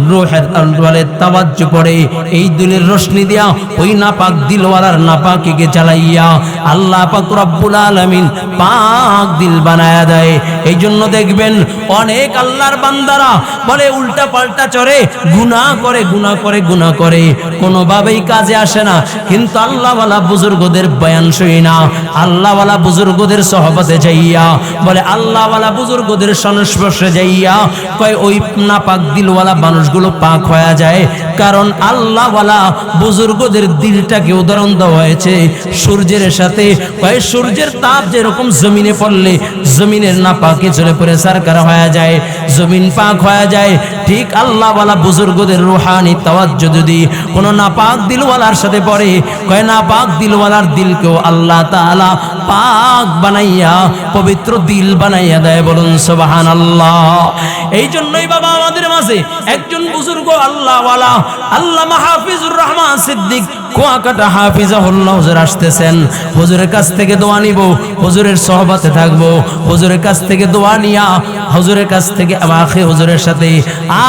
রূহের আলওয়ালের তাওয়াজ্জু পড়ে, এই দিলের রশ্মি দিয়া ওই নাপাক দিলওয়ালার নাপাকিকে জ্বালাইয়া আল্লাহ পাক রব্বুল আলামিন পাক দিল বানায়া দেয়। এই জন্য দেখবেন অনেক আল্লাহর বান্দারা বলে উল্টা পাল্টা চরে, গুনাহ করে কোনোভাবেই কাজে আসে না। কিন্তু আল্লাহওয়ালা বুজুর্গদের বয়ান শুই না, আল্লাহওয়ালা বুজুর্গদের সোহবতে যাইয়া বলে, আল্লাহওয়ালা বুজুর্গদের সংস্পর্শে যাইয়া কয় ওই নাপাক দিলওয়ালা মানুষগুলো পাক হয়ে যায়। কারণ আল্লাহওয়ালা বুজুর্গদের দিলটাকে উদাহরণ দেওয়া হয়েছে সূর্যের সাথে। কয় সূর্যের তাপ যেরকম জমিনে পড়লে জমিনের নাপাকে চলে পড়ে সারকার হয়ে যায়, জমিন পাক হয়ে যায়, ঠিক আল্লাহওয়ালা বুজুর্গদের রুহানি তাওয়াজ্জুহ যদি কোনো নাপাক দিলওয়ালার সাথে পড়ে, কয় নাপাক দিলওয়ালার দিলকেও আল্লাহ তাআলা পাক বানাইয়া পবিত্র দিল বানাইয়া দেয়। বলুন সুবহানাল্লাহ। এই জন্যই বাবা আমাদের মাঝে একজন বুজুর্গ আল্লাহওয়ালা আল্লামা হাফিজুর রহমান সিদ্দিক কুয়াকাটা হাফিজাহুল্লাহ হুজুর আসতেছেন। হুজুরের কাছ থেকে দোয়া নিব, হুজুরের সহবতে থাকবো, হুজুরের কাছ থেকে দোয়া নিয়া হুজুরের কাছ থেকে হুজুরের সাথে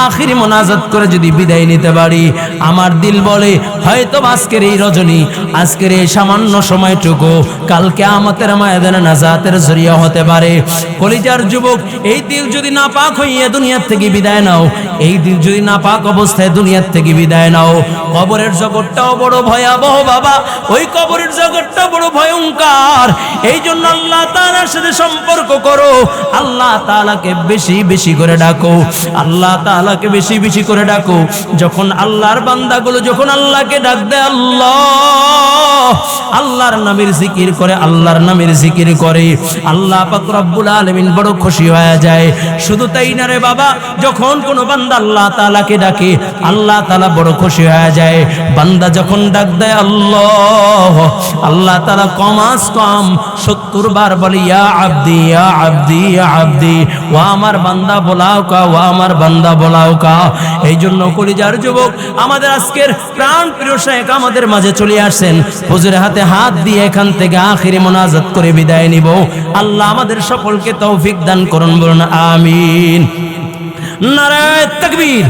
আখিরি মোনাজাত করে যদি বিদায় নিতে পারি, আমার দিল বলে হয়তো আজকের এই রজনী, আজকের এই সামান্য সময়টুকু কালকে আমাদের ময়দানে নাজাতের জরিয়া হতে পারে। কলিজার যুবক, এই দিল যদি নাপাক হইয়া দুনিয়ার থেকে বিদায় নাও, এই দিল যদি নাপাক অবস্থায় দুনিয়ার থেকে বিদায় নাও, কবরের জগৎটাও বড় ভয়াবহ বাবা, ওই কবরের জগৎটা বড় ভয়ঙ্কর। এই জন্য আল্লাহ তাআলার সাথে সম্পর্ক করো, আল্লাহ তাআলাকে বেশি বেশি করে ডাকো, আল্লাহ তাআলাকে বেশি বেশি করে ডাকো। যখন আল্লাহর বান্দাগুলো যখন আল্লাহকে ডাক দেয়, আল্লাহ আল্লাহর নামের জিকির করে, আল্লাহর নামের জিকির করে, আল্লাহ পাক রব্বুল আলামিন বড় খুশি হয়ে যায়। শুধু তাই না রে বাবা, যখন কোনো বান্দা আল্লাহ তাআলাকে ডাকে, আল্লাহ তাআলা বড় খুশি হয়ে যায়। বান্দা যখন ডাক দেয় আল্লাহ, আল্লাহ তাআলা কমাস কম 70 বার বলে ইয়া আব্দি ইয়া আব্দি ইয়া আব্দি, ও আমার বান্দা বলাও কা, ও আমার বান্দা বলাও কা। এই জন্য কলিজার যুবক, আমাদের আজকের প্রাণ প্রিয় শেখ আমাদের মাঝে চলে আসেন, হুজুরের হাতে হাত দিয়ে এখান থেকে আখিরি মোনাজাত করে বিদায় নিব। আল্লাহ আমাদের সকলকে তৌফিক দান করুন, বলুন আমিন। নারায়ে তাকবীর,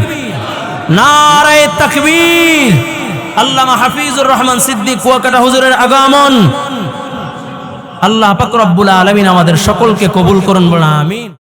নারায়ে তাকবীর। আল্লামা হাফিজুর রহমান সিদ্দিক কুয়াকাটা হুজুরের আগমন আল্লাহ পাক রব্বুল আলামিন আমাদের সকলকে কবুল করুন, বলুন আমিন।